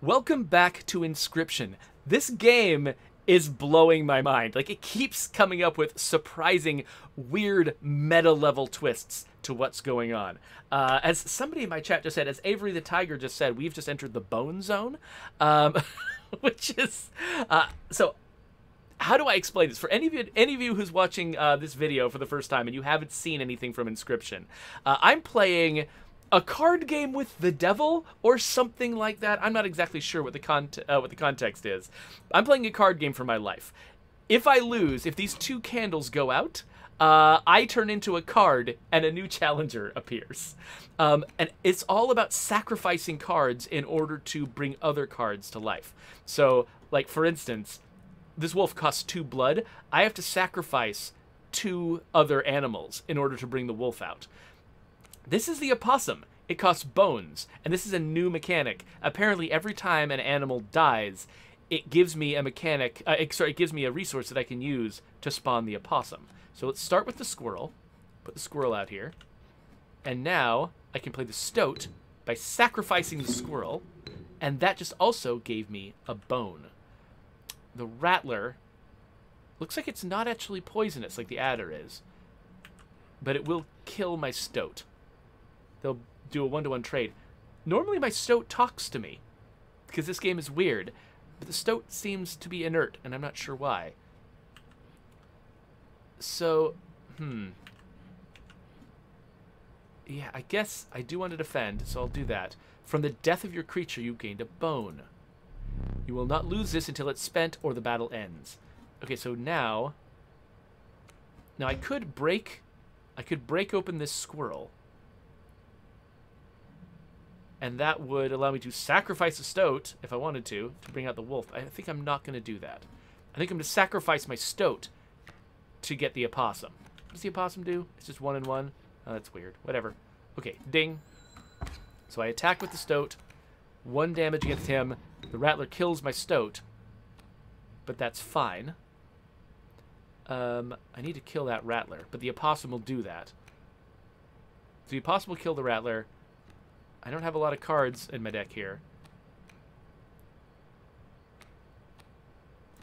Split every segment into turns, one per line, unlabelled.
Welcome back to Inscryption. This game is blowing my mind. Like, it keeps coming up with surprising, weird, meta-level twists to what's going on. As somebody in my chat just said, as Avery the Tiger just said, we've just entered the Bone Zone, which is... so, how do I explain this? For any of you who's watching this video for the first time and you haven't seen anything from Inscryption, I'm playing a card game with the devil or something like that. I'm not exactly sure what the context is. I'm playing a card game for my life. If I lose, if these two candles go out, I turn into a card and a new challenger appears. And it's all about sacrificing cards in order to bring other cards to life. So, like, for instance, this wolf costs 2 blood. I have to sacrifice 2 other animals in order to bring the wolf out. This is the opossum. It costs bones, and this is a new mechanic. Apparently, every time an animal dies, it gives me a mechanic. It gives me a resource that I can use to spawn the opossum. So let's start with the squirrel. Put the squirrel out here, and now I can play the stoat by sacrificing the squirrel, and that just also gave me a bone. The rattler looks like it's not actually poisonous like the adder is, but it will kill my stoat. They'll do a 1-to-1 trade. Normally my stoat talks to me, because this game is weird, but the stoat seems to be inert, and I'm not sure why. So, yeah, I guess I do want to defend, so I'll do that. From the death of your creature, you gained a bone. You will not lose this until it's spent or the battle ends. Okay, so now I could break open this squirrel, and that would allow me to sacrifice a stoat if I wanted to bring out the wolf. I think I'm not going to do that. I think I'm going to sacrifice my stoat to get the opossum. What does the opossum do? It's just 1 and 1. Oh, that's weird. Whatever. Okay, ding. So I attack with the stoat. 1 damage against him. The rattler kills my stoat, but that's fine. I need to kill that rattler, but the opossum will do that. So the opossum will kill the rattler. I don't have a lot of cards in my deck here.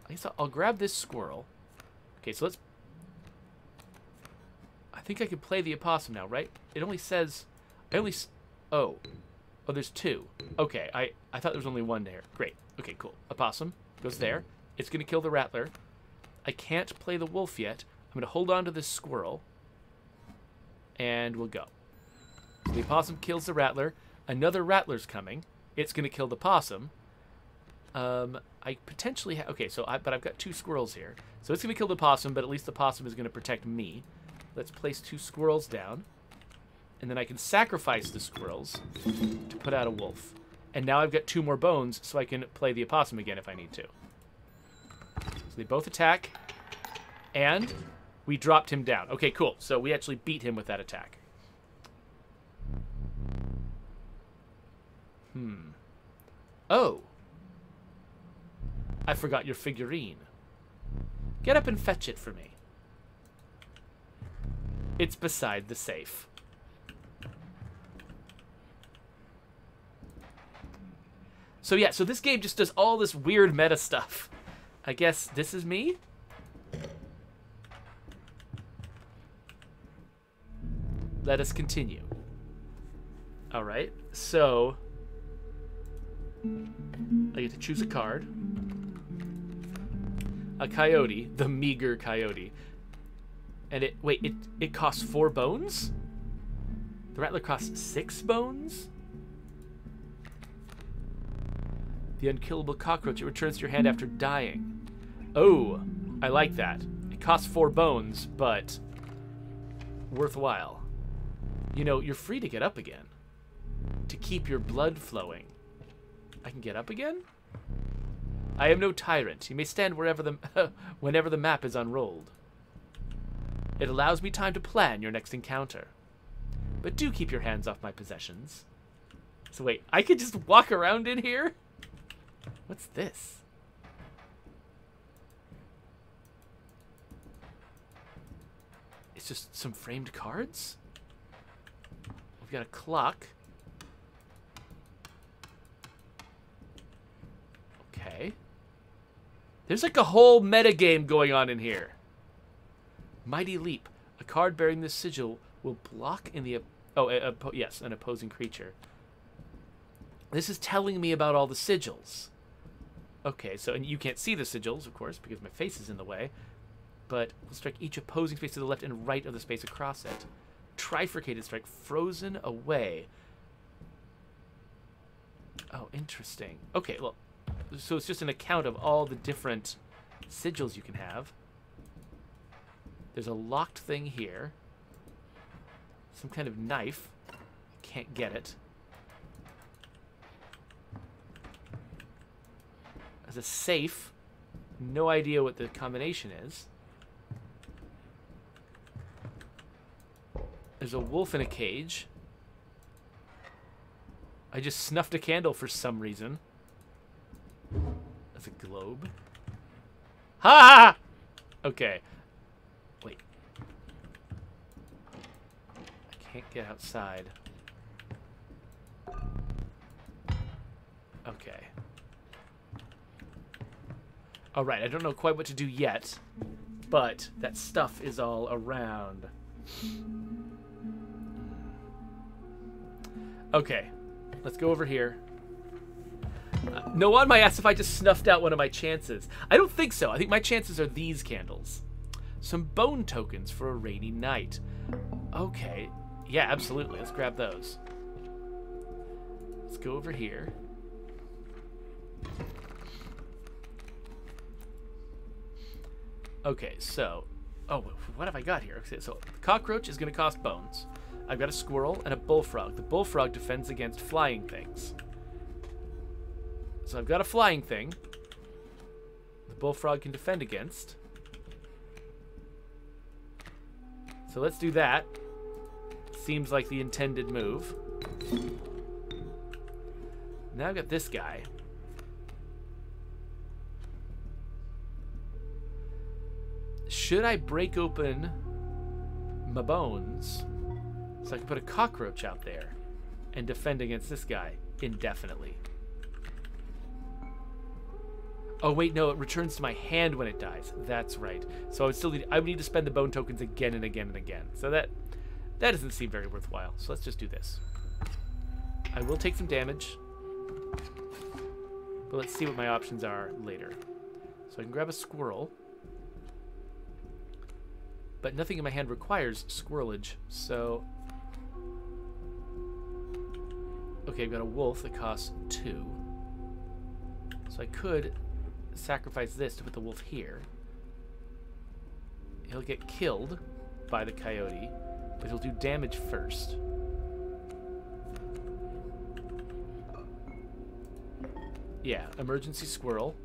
I guess I'll grab this squirrel. Okay, so let's... I think I can play the opossum now, right? It only says... Oh, there's 2. Okay, I thought there was only 1 there. Great. Okay, cool. Opossum goes there. It's going to kill the rattler. I can't play the wolf yet. I'm going to hold on to this squirrel. And we'll go. So the opossum kills the rattler. Another rattler's coming. It's going to kill the possum. I potentially have... Okay, but I've got 2 squirrels here. So it's going to kill the possum, but at least the possum is going to protect me. Let's place 2 squirrels down. And then I can sacrifice the squirrels to put out a wolf. And now I've got 2 more bones, so I can play the opossum again if I need to. So they both attack. And we dropped him down. Okay, cool. So we actually beat him with that attack. Oh. I forgot your figurine. Get up and fetch it for me. It's beside the safe. So yeah, so this game just does all this weird meta stuff. I guess this is me? Let us continue. Alright, so... I get to choose a card. A coyote, the meager coyote. And it costs 4 bones? The rattler costs 6 bones? The unkillable cockroach, it returns to your hand after dying. Oh, I like that. It costs 4 bones, but worthwhile. You know, you're free to get up again. To keep your blood flowing. I can get up again? I am no tyrant. You may stand wherever whenever the map is unrolled. It allows me time to plan your next encounter. But do keep your hands off my possessions. So wait, I could just walk around in here? What's this? It's just some framed cards? We've got a clock. There's like a whole metagame going on in here. Mighty Leap. A card bearing this sigil will block in the... yes, an opposing creature. This is telling me about all the sigils. Okay, so, and you can't see the sigils, of course, because my face is in the way. But we'll strike each opposing space to the left and right of the space across it. Trifurcated strike. Frozen away. Oh, interesting. Okay, well, so it's just an account of all the different sigils you can have. There's a locked thing here. Some kind of knife. Can't get it. There's a safe. No idea what the combination is. There's a wolf in a cage. I just snuffed a candle for some reason. That's a globe. Ha! Okay. Wait. I can't get outside. Okay. Alright, I don't know quite what to do yet, but that stuff is all around. Okay. Let's go over here. No one might ask if I just snuffed out one of my chances. I don't think so. I think my chances are these candles. Some bone tokens for a rainy night. Okay. Yeah, absolutely. Let's grab those. Let's go over here. Okay, so... Oh, what have I got here? Okay, so, the cockroach is going to cost bones. I've got a squirrel and a bullfrog. The bullfrog defends against flying things. So I've got a flying thing. The bullfrog can defend against. So let's do that. Seems like the intended move. Now I've got this guy. Should I break open my bones so I can put a cockroach out there and defend against this guy indefinitely? Oh wait, no, it returns to my hand when it dies. That's right. So I would need to spend the bone tokens again and again and again. So that doesn't seem very worthwhile. So let's just do this. I will take some damage, but let's see what my options are later. So I can grab a squirrel. But nothing in my hand requires squirrelage, so... Okay, I've got a wolf that costs 2. So I could sacrifice this to put the wolf here. He'll get killed by the coyote, but he'll do damage first. Yeah, emergency squirrel.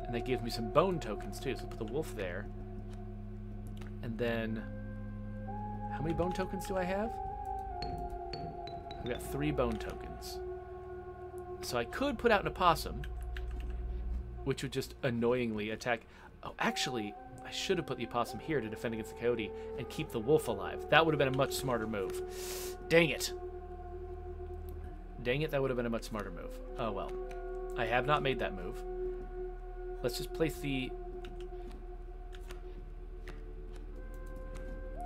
And that gives me some bone tokens too, so I'll put the wolf there. And then, how many bone tokens do I have? I've got 3 bone tokens. So I could put out an opossum, which would just annoyingly attack. Oh, actually, I should have put the opossum here to defend against the coyote and keep the wolf alive. That would have been a much smarter move. Dang it. Dang it, that would have been a much smarter move. Oh well. I have not made that move. Let's just place the...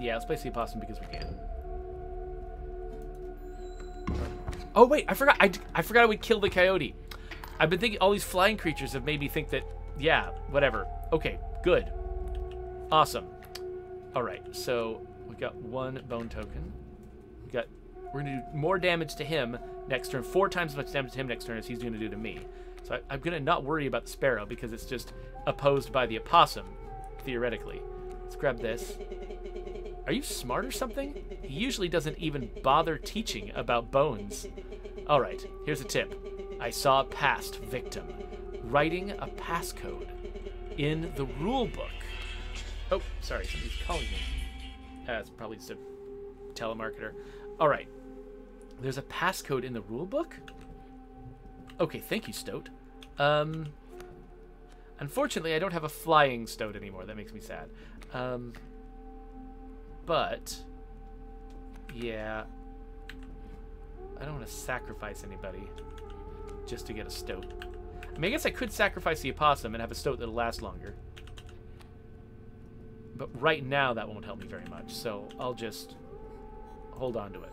Yeah, let's place the opossum because we can. Oh wait, I forgot I would kill the coyote. I've been thinking all these flying creatures have made me think that, yeah, whatever. Okay, good. Awesome. Alright, so we got 1 bone token. We're gonna do more damage to him next turn, 4 times as much damage to him next turn as he's gonna do to me. So I'm gonna not worry about the sparrow because it's just opposed by the opossum, theoretically. Let's grab this. Are you smart or something? He usually doesn't even bother teaching about bones. Alright, here's a tip. I saw a past victim writing a passcode in the rule book. Oh, sorry, somebody's calling me. It's probably just a telemarketer. Alright. There's a passcode in the rule book? Okay, thank you, Stoat. Unfortunately, I don't have a flying Stoat anymore. That makes me sad. But, yeah. I don't want to sacrifice anybody just to get a stoat. I mean, I guess I could sacrifice the opossum and have a stoat that'll last longer. But right now, that won't help me very much, so I'll just hold on to it.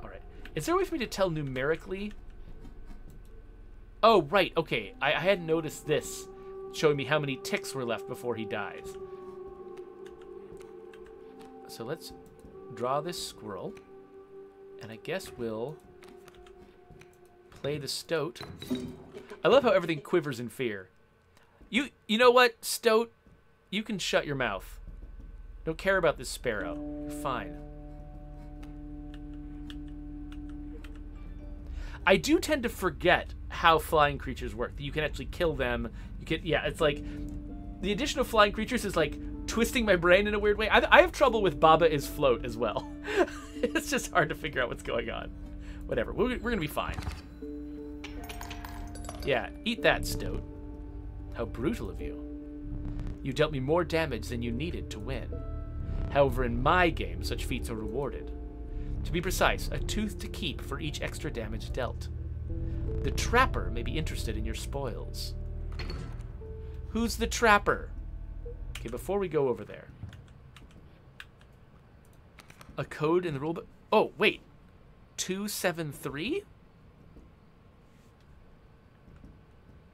Alright. Is there a way for me to tell numerically? Oh, right, okay. I hadn't noticed this, showing me how many ticks were left before he dies. So let's draw this squirrel. And I guess we'll play the stoat. I love how everything quivers in fear. You know what, stoat? You can shut your mouth. Don't care about this sparrow. You're fine. I do tend to forget how flying creatures work. You can actually kill them. You can, yeah, it's like the addition of flying creatures is like twisting my brain in a weird way. I have trouble with Baba is float as well. It's just hard to figure out what's going on. Whatever, we're gonna be fine. Yeah, eat that, stoat. How brutal of you. You dealt me more damage than you needed to win. However, in my game, such feats are rewarded. To be precise, a tooth to keep for each extra damage dealt. The trapper may be interested in your spoils. Who's the trapper? Okay, before we go over there. A code in the rulebook. Oh, wait. 273?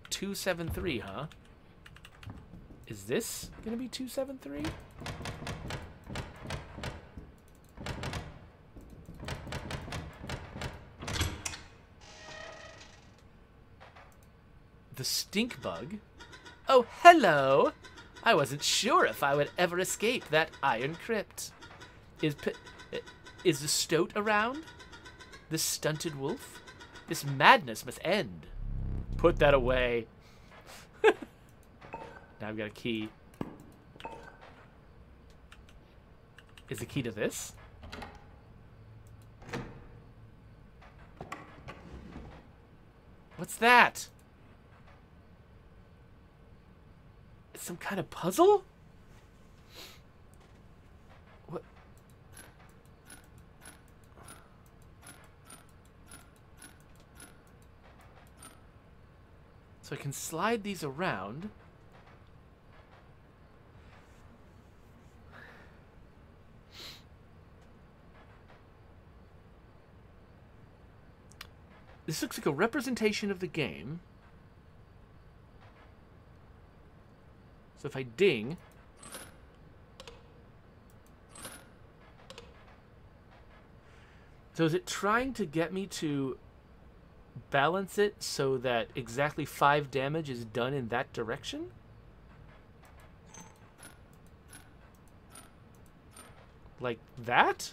273, huh? Is this gonna be 273? The stink bug? Oh, hello! I wasn't sure if I would ever escape that iron crypt. Is the stoat around? The stunted wolf? This madness must end. Put that away. Now I've got a key. Is the key to this? What's that? It's some kind of puzzle? What? So I can slide these around. This looks like a representation of the game. So if I ding... So is it trying to get me to balance it so that exactly 5 damage is done in that direction? Like that?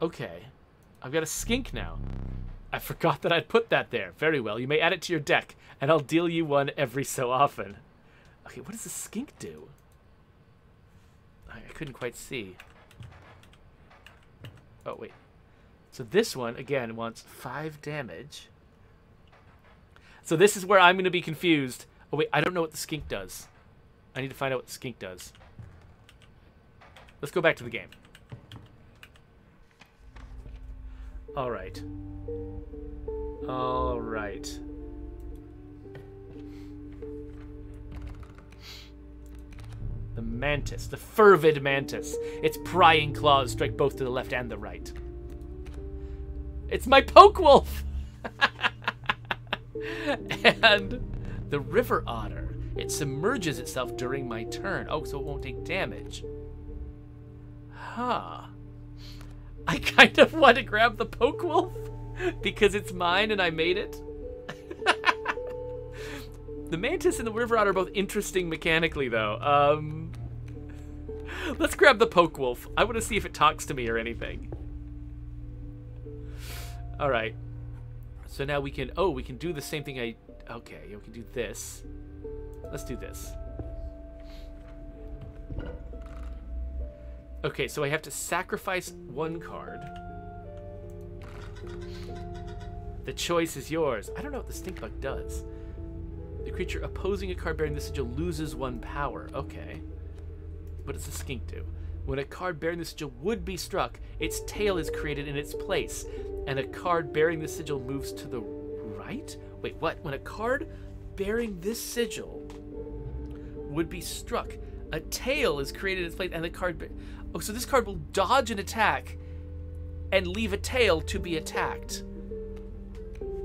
Okay. I've got a skink now. I forgot that I'd put that there. Very well. You may add it to your deck, and I'll deal you one every so often. Okay, what does the skink do? I couldn't quite see. Oh, wait. So this one, again, wants 5 damage. So this is where I'm going to be confused. Oh, wait, I don't know what the skink does. I need to find out what the skink does. Let's go back to the game. All right. All right. The mantis, the fervid mantis. Its prying claws strike both to the left and the right. It's my poke wolf! And the river otter. It submerges itself during my turn. Oh, so it won't take damage. Huh. I kind of want to grab the poke wolf because it's mine and I made it. The mantis and the river otter are both interesting mechanically, though. Let's grab the poke wolf. I want to see if it talks to me or anything. All right. So now we can... Oh, we can do the same thing I... Okay, we can do this. Let's do this. Okay, so I have to sacrifice 1 card. The choice is yours. I don't know what the stink bug does. The creature opposing a card bearing this sigil loses 1 power. Okay. What does the skink do? When a card bearing the sigil would be struck, its tail is created in its place, and a card bearing the sigil moves to the right? Wait, what? When a card bearing this sigil would be struck, a tail is created in its place, and the card... Oh, so this card will dodge an attack and leave a tail to be attacked.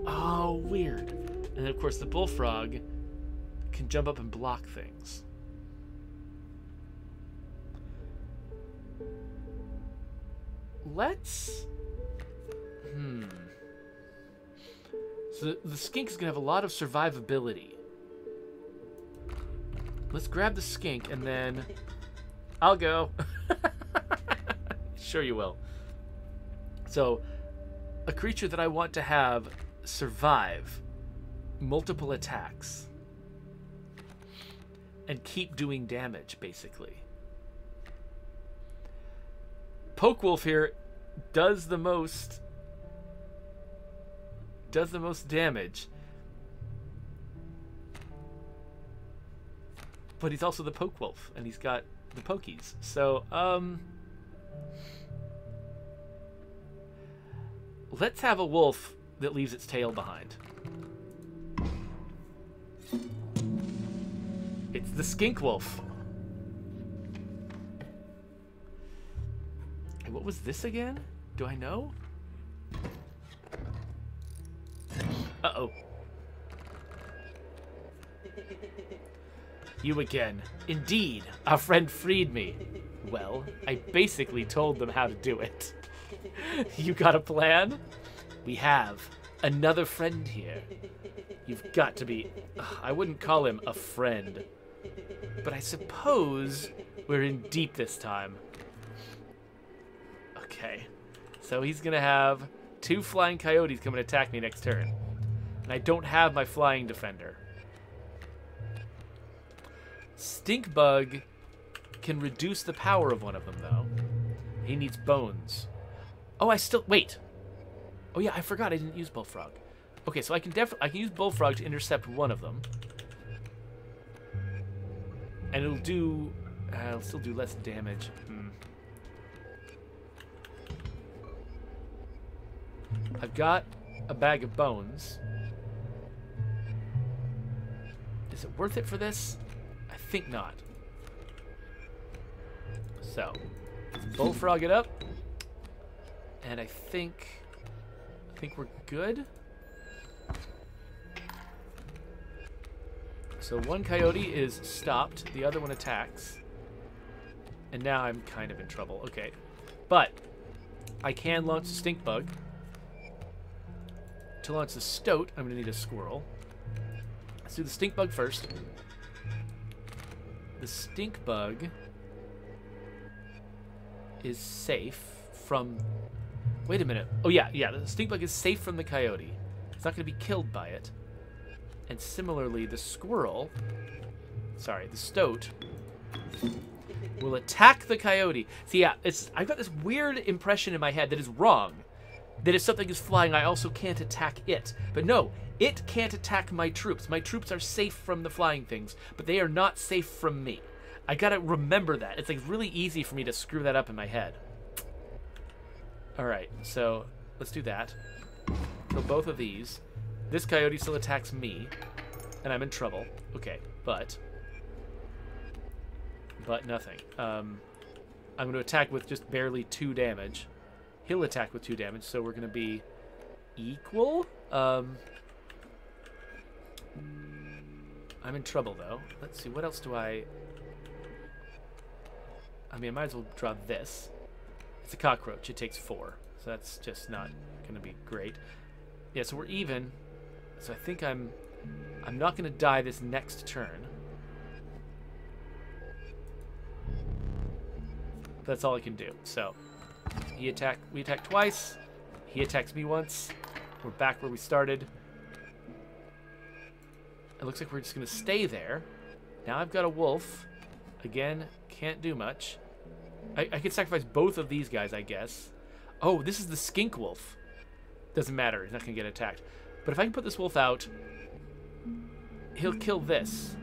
Oh, weird. And then, of course, the bullfrog can jump up and block things. Let's... So the skink is going to have a lot of survivability. Let's grab the skink and then... I'll go. Sure you will. So, a creature that I want to have survive multiple attacks and keep doing damage, basically. Poke Wolf here does the most damage, but he's also the Poke Wolf, and he's got the pokies. So, let's have a wolf that leaves its tail behind. It's the skink wolf. And what was this again? Do I know? Uh-oh. You again. Indeed, our friend freed me. Well, I basically told them how to do it. You got a plan? We have another friend here. You've got to be... I wouldn't call him a friend. But I suppose we're in deep this time. Okay. So he's going to have 2 flying coyotes come and attack me next turn. And I don't have my flying defender. Stink Bug can reduce the power of one of them, though. He needs bones. Oh, I still... Wait. Oh, yeah, I forgot I didn't use Bullfrog. Okay, so I can use Bullfrog to intercept one of them. And it'll do... it'll still do less damage. I've got a bag of bones. Is it worth it for this? I think not. So, let's Bullfrog it up. And I think we're good. So one coyote is stopped, the other one attacks. And now I'm kind of in trouble. Okay. But I can launch the stink bug. To launch the stoat, I'm going to need a squirrel. Let's do the stink bug first. The stink bug is safe from... Wait a minute. Oh, yeah. The stink bug is safe from the coyote. It's not going to be killed by it. And similarly, the squirrel... Sorry, the stoat will attack the coyote. See, yeah, I've got this weird impression in my head that is wrong. That if something is flying, I also can't attack it. But no, it can't attack my troops. My troops are safe from the flying things, but they are not safe from me. I gotta remember that. It's like really easy for me to screw that up in my head. Alright, so let's do that. Kill both of these. This coyote still attacks me, and I'm in trouble. Okay, but nothing. I'm going to attack with just barely 2 damage. He'll attack with 2 damage, so we're going to be equal. I'm in trouble, though. Let's see, what else do I mean, I might as well draw this. It's a cockroach. It takes 4, so that's just not going to be great. Yeah, so we're even. So I think I'm not going to die this next turn. That's all I can do. So we attack twice. He attacks me once. We're back where we started. It looks like we're just going to stay there. Now I've got a wolf. Again, can't do much. I could sacrifice both of these guys, I guess. Oh, this is the skink wolf. Doesn't matter. He's not going to get attacked. But if I can put this wolf out, he'll kill this.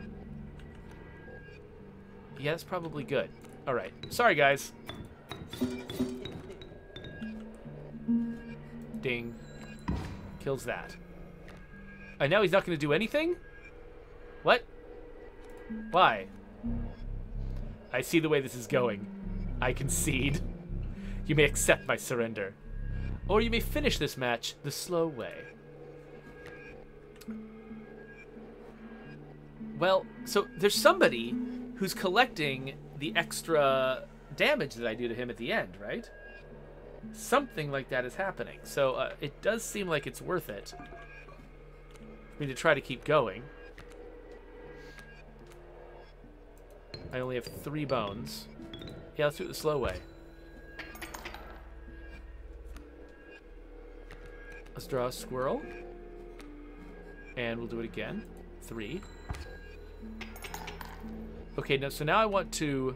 Yeah, that's probably good. All right. Sorry, guys. Ding. Kills that. And now he's not going to do anything? What? Why? I see the way this is going. I concede. You may accept my surrender. Or you may finish this match the slow way. Well, so there's somebody who's collecting the extra damage that I do to him at the end, right? Something like that is happening. So it does seem like it's worth it for me to try to keep going. I only have 3 bones. Yeah, let's do it the slow way. Let's draw a squirrel. And we'll do it again. 3. Okay, so now I want to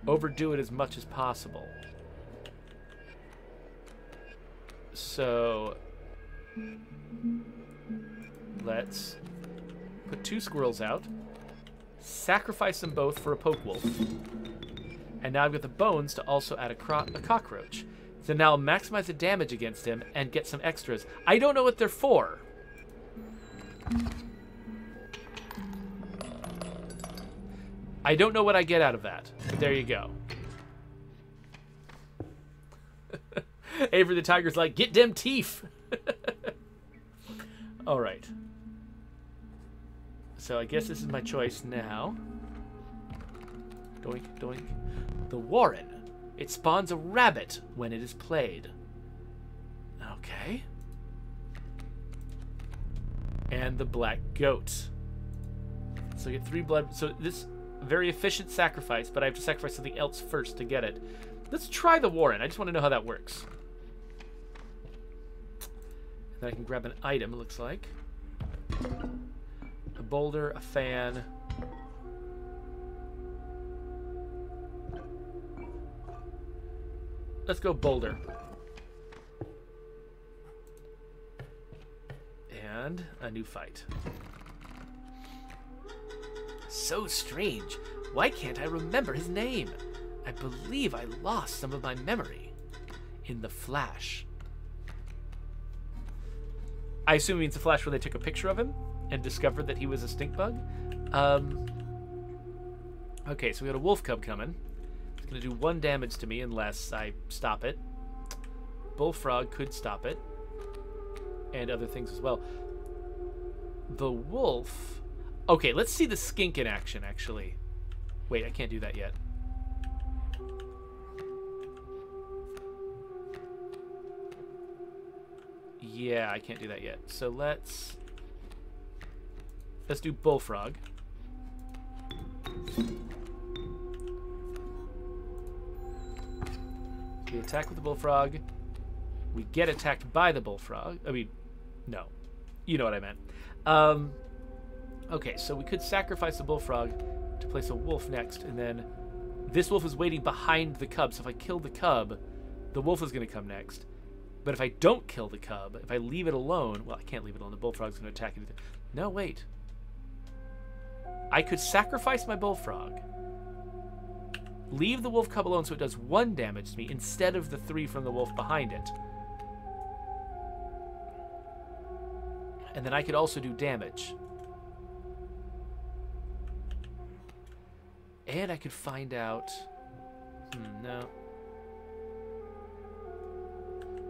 overdo it as much as possible. So let's put 2 squirrels out, sacrifice them both for a poke wolf, and now I've got the bones to also add a cockroach. So now I'll maximize the damage against him and get some extras. I don't know what they're for. I don't know what I get out of that, but there you go. Avery the Tiger's like, get them teeth. All right. So I guess this is my choice now. Doink, doink. The Warren. It spawns a rabbit when it is played. Okay. And the Black Goat. So I get 3 blood. So this very efficient sacrifice, but I have to sacrifice something else first to get it. Let's try the Warren. I just want to know how that works. And then I can grab an item, it looks like. A boulder, a fan. Let's go boulder. And a new fight. So strange. Why can't I remember his name? I believe I lost some of my memory in the flash. I assume it means the flash where they took a picture of him and discovered that he was a stink bug. Okay, so we got a wolf cub coming. It's going to do 1 damage to me unless I stop it. Bullfrog could stop it. And other things as well. The wolf... Okay, let's see the skink in action, actually. Wait, I can't do that yet. Yeah, I can't do that yet. So let's do Bullfrog. We attack with the Bullfrog. We get attacked by the Bullfrog. I mean, no. You know what I meant. Okay, so we could sacrifice the Bullfrog to place a wolf next, and then this wolf is waiting behind the cub, so if I kill the cub, the wolf is going to come next. But if I don't kill the cub, if I leave it alone... Well, I can't leave it alone. The Bullfrog's going to attack it. No, wait. I could sacrifice my Bullfrog, leave the wolf cub alone so it does 1 damage to me instead of the 3 from the wolf behind it. And then I could also do damage. And I could find out... no.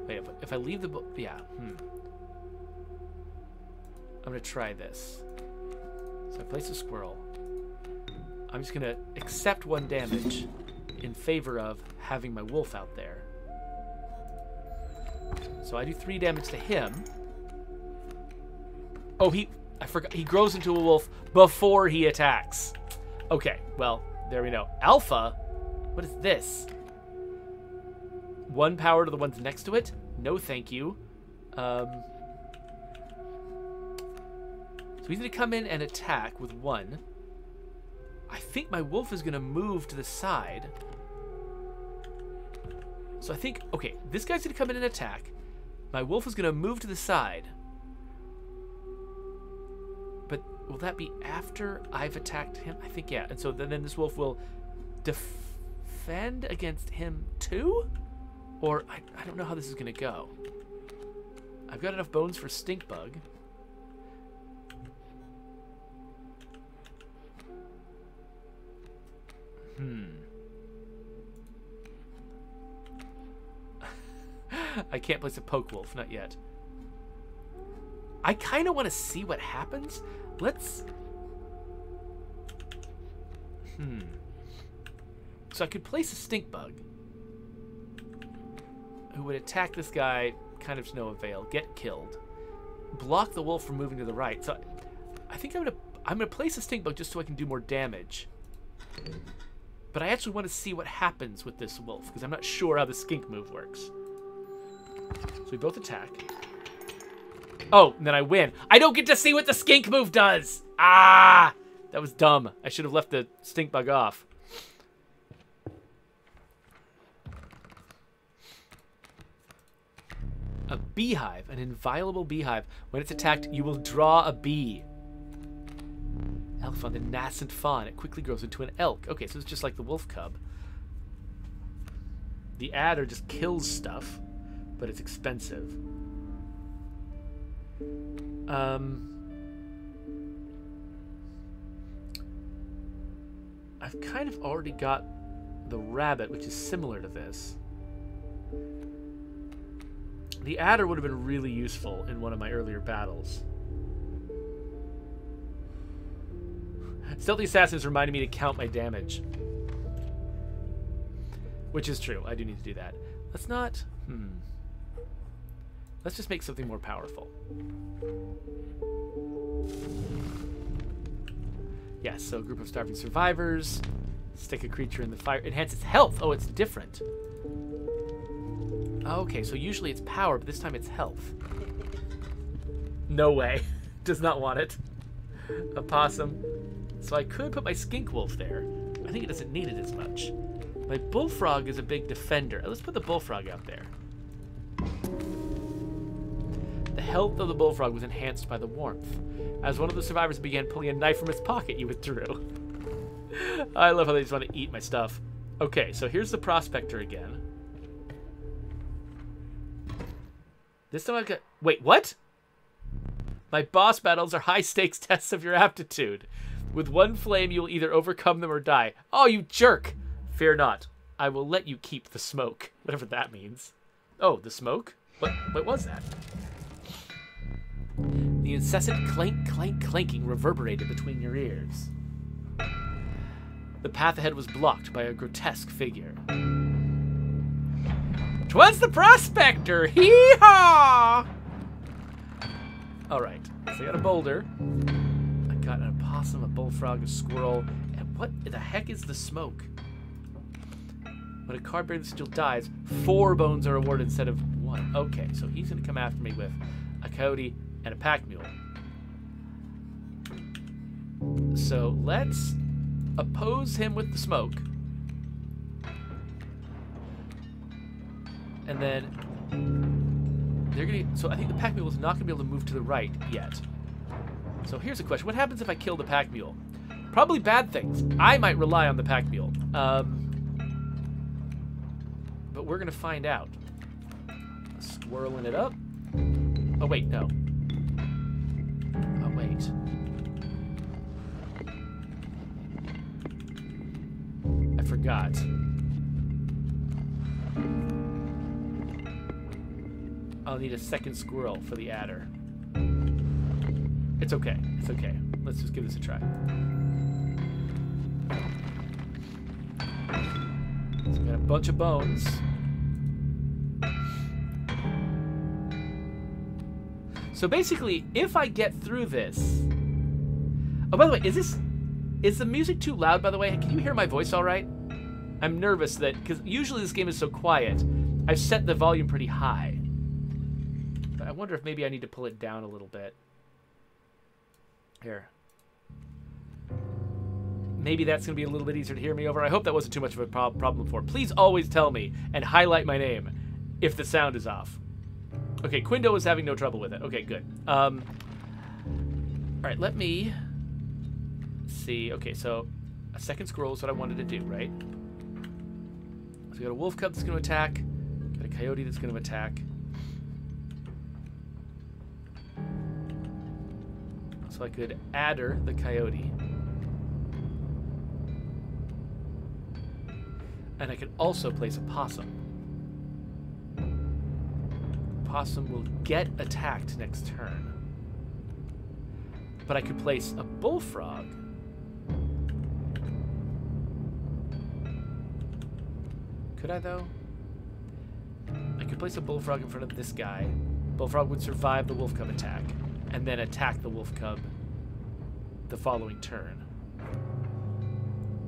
Wait, if I leave the... Yeah, I'm going to try this. So I place a squirrel. I'm just going to accept 1 damage in favor of having my wolf out there. So I do 3 damage to him. Oh, I forgot. He grows into a wolf before he attacks. Okay, well, there we know. Alpha? What is this? 1 power to the ones next to it? No, thank you. So he's going to come in and attack with 1. I think my wolf is going to move to the side. So I think... Okay, this guy's going to come in and attack. My wolf is going to move to the side. But will that be after I've attacked him? I think, yeah. And so then this wolf will defend against him too? Or I don't know how this is going to go. I've got enough bones for stink bug. I can't place a poke wolf, not yet. I kind of want to see what happens. Let's... So I could place a stink bug who would attack this guy, kind of to no avail, get killed, block the wolf from moving to the right. So I think I'm gonna place a stink bug just so I can do more damage. But I actually want to see what happens with this wolf because I'm not sure how the skink move works. So we both attack. Oh, and then I win. I don't get to see what the skink move does. Ah, that was dumb. I should have left the stink bug off. A beehive, an inviolable beehive. When it's attacked, you will draw a bee. Elk fawn, the nascent fawn. It quickly grows into an elk. Okay, so it's just like the wolf cub. The adder just kills stuff, but it's expensive. I've kind of already got the rabbit, which is similar to this. The adder would have been really useful in one of my earlier battles. Stealthy assassins reminded me to count my damage. Which is true. I do need to do that. Let's not... Let's just make something more powerful. Yes, so a group of starving survivors. Stick a creature in the fire. Enhance its health. Oh, it's different. Okay, so usually it's power, but this time it's health. No way. Does not want it. A possum. So I could put my skink wolf there. I think it doesn't need it as much. My bullfrog is a big defender. Let's put the bullfrog out there. The health of the bullfrog was enhanced by the warmth. As one of the survivors began pulling a knife from his pocket, you withdrew. I love how they just want to eat my stuff. Okay, so here's the prospector again. This time I've got... Wait, what? My boss battles are high-stakes tests of your aptitude. With one flame, you will either overcome them or die. Oh, you jerk! Fear not. I will let you keep the smoke. Whatever that means. Oh, the smoke? What was that? The incessant clank, clank, clanking reverberated between your ears. The path ahead was blocked by a grotesque figure. 'Twas the prospector! Hee-haw! Alright, so I got a boulder. I got an opossum, a bullfrog, a squirrel, and what the heck is the smoke? When a card bearing the sigil dies, 4 bones are awarded instead of 1. Okay, so he's going to come after me with a coyote and a pack mule. So let's oppose him with the smoke. And then they're going to... So I think the pack mule is not going to be able to move to the right yet. So here's a question. What happens if I kill the pack mule? Probably bad things. I might rely on the pack mule. But we're going to find out. Swirling it up. Oh, wait, no. Oh, wait. I forgot. I'll need a second squirrel for the adder. It's okay. It's okay. Let's just give this a try. So I got a bunch of bones. So basically, if I get through this... Oh, by the way, is the music too loud, by the way? Can you hear my voice all right? I'm nervous that... Because usually this game is so quiet. I've set the volume pretty high. But I wonder if maybe I need to pull it down a little bit. Here. Maybe that's going to be a little bit easier to hear me over. I hope that wasn't too much of a problem before. Please always tell me and highlight my name if the sound is off. Okay, Quindo is having no trouble with it. Okay, good. All right, let me see. Okay, so a second scroll is what I wanted to do, right? we got a wolf cub that's going to attack. Got a coyote that's going to attack. So I could adder the coyote. And I could also place a possum. Possum will get attacked next turn. But I could place a bullfrog. Could I, though? I could place a bullfrog in front of this guy. Bullfrog would survive the wolf cub attack, and then attack the wolf cub the following turn.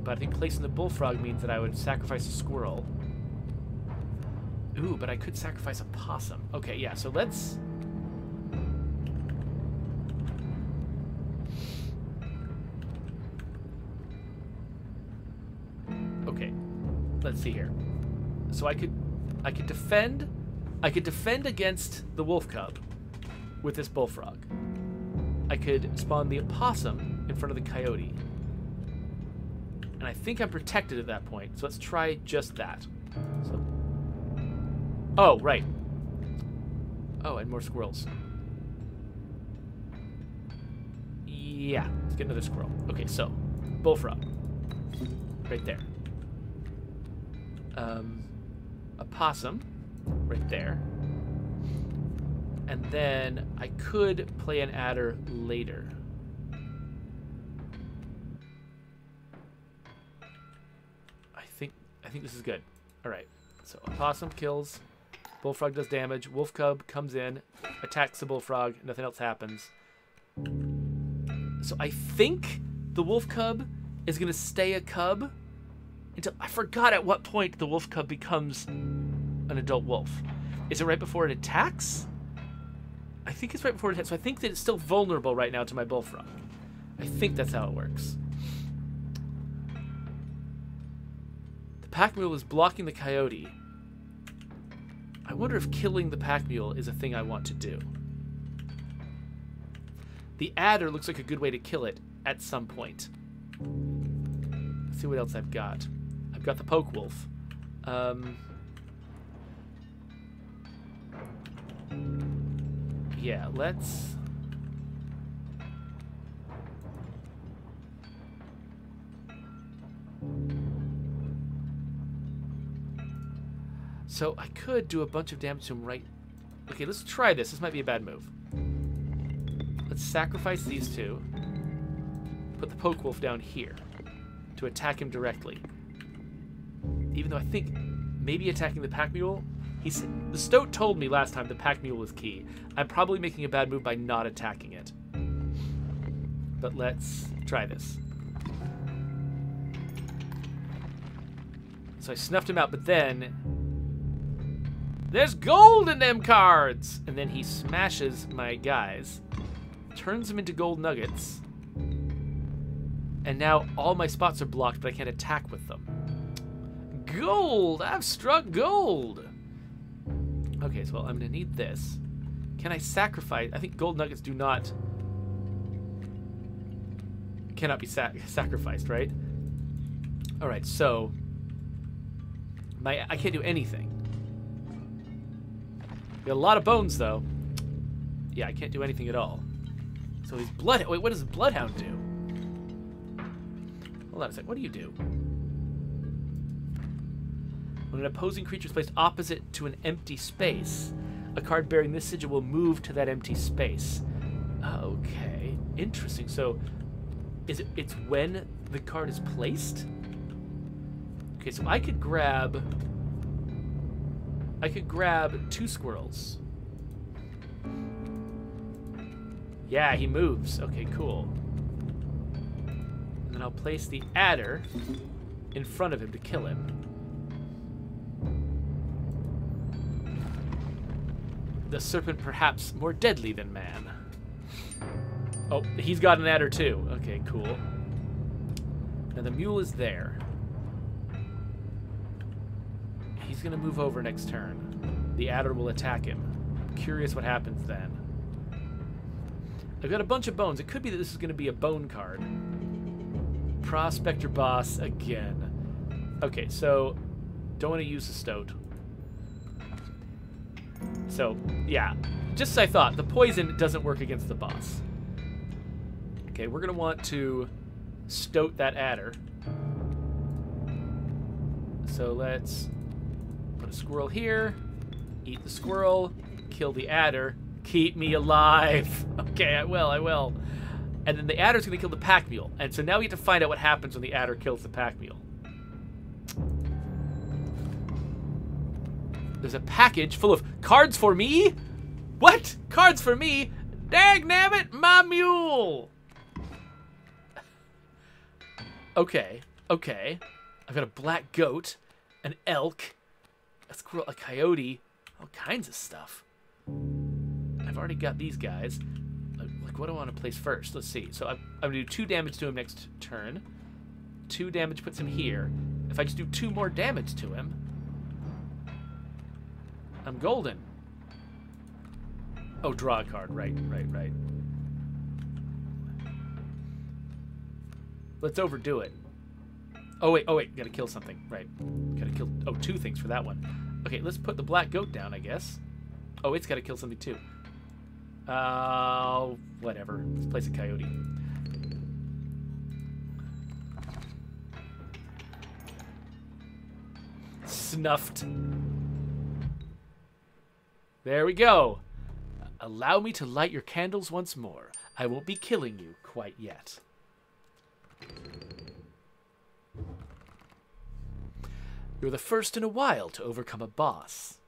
But I think placing the bullfrog means that I would sacrifice a squirrel. Ooh, but I could sacrifice a possum. Okay, yeah, so let's... Okay, let's see here. So I could defend against the wolf cub with this bullfrog. I could spawn the opossum in front of the coyote. And I think I'm protected at that point, so let's try just that. So, oh, right. Oh, and more squirrels. Yeah, let's get another squirrel. Okay, so, bullfrog. Right there. A possum. Right there. And then I could play an adder later. I think this is good. All right. So a possum kills. Bullfrog does damage. Wolf cub comes in, attacks the bullfrog. Nothing else happens. So I think the wolf cub is going to stay a cub until... I forgot at what point the wolf cub becomes an adult wolf. Is it right before it attacks? I think it's right before it attacks. So I think that it's still vulnerable right now to my bullfrog. I think that's how it works. The pack mule is blocking the coyote. I wonder if killing the pack mule is a thing I want to do. The adder looks like a good way to kill it at some point. Let's see what else I've got. I've got the poke wolf. Yeah, let's... So I could do a bunch of damage to him right... Okay, let's try this. This might be a bad move. Let's sacrifice these two. Put the poke wolf down here to attack him directly. Even though I think maybe attacking the pack mule... The stoat told me last time the pack mule was key. I'm probably making a bad move by not attacking it. But let's try this. So I snuffed him out, but then... There's gold in them cards! And then he smashes my guys. Turns them into gold nuggets. And now all my spots are blocked, but I can't attack with them. Gold! I've struck gold! Okay, so I'm going to need this. Can I sacrifice? I think gold nuggets do not... Cannot be sacrificed, right? Alright, so... I can't do anything. Got a lot of bones, though. Yeah, I can't do anything at all. So he's blood... Wait, what does Bloodhound do? Hold on a sec. What do you do? When an opposing creature is placed opposite to an empty space, a card bearing this sigil will move to that empty space. Okay, interesting. So, it's when the card is placed? Okay, so I could grab two squirrels. Yeah, he moves. Okay, cool. And then I'll place the adder in front of him to kill him. The serpent perhaps more deadly than man. Oh, he's got an adder too. Okay, cool. Now the mule is there. He's gonna move over next turn. The adder will attack him. I'm curious what happens then. I've got a bunch of bones. It could be that this is gonna be a bone card. Prospector boss again. Okay, so Don't want to use the stoat. So, yeah. Just as I thought, the poison doesn't work against the boss. Okay, we're going to want to stoat that adder. So let's put a squirrel here. Eat the squirrel. Kill the adder. Keep me alive. Okay, I will. And then the adder's going to kill the pack mule. And so now we have to find out what happens when the adder kills the pack mule. There's a package full of cards for me? What? Cards for me? Dagnabbit, my mule! Okay. I've got a black goat, an elk, a squirrel, a coyote, all kinds of stuff. I've already got these guys. Like, what do I want to place first? Let's see. So I'm going to do 2 damage to him next turn. 2 damage puts him here. If I just do 2 more damage to him, I'm golden. Oh, draw a card. Right. Let's overdo it. Oh, wait. Gotta kill something. Right. Gotta kill... Oh, 2 things for that one. Okay, let's put the black goat down, I guess. Oh, it's gotta kill something, too. Whatever. Let's place a coyote. Snuffed. There we go. Allow me to light your candles once more. I won't be killing you quite yet. You're the first in a while to overcome a boss.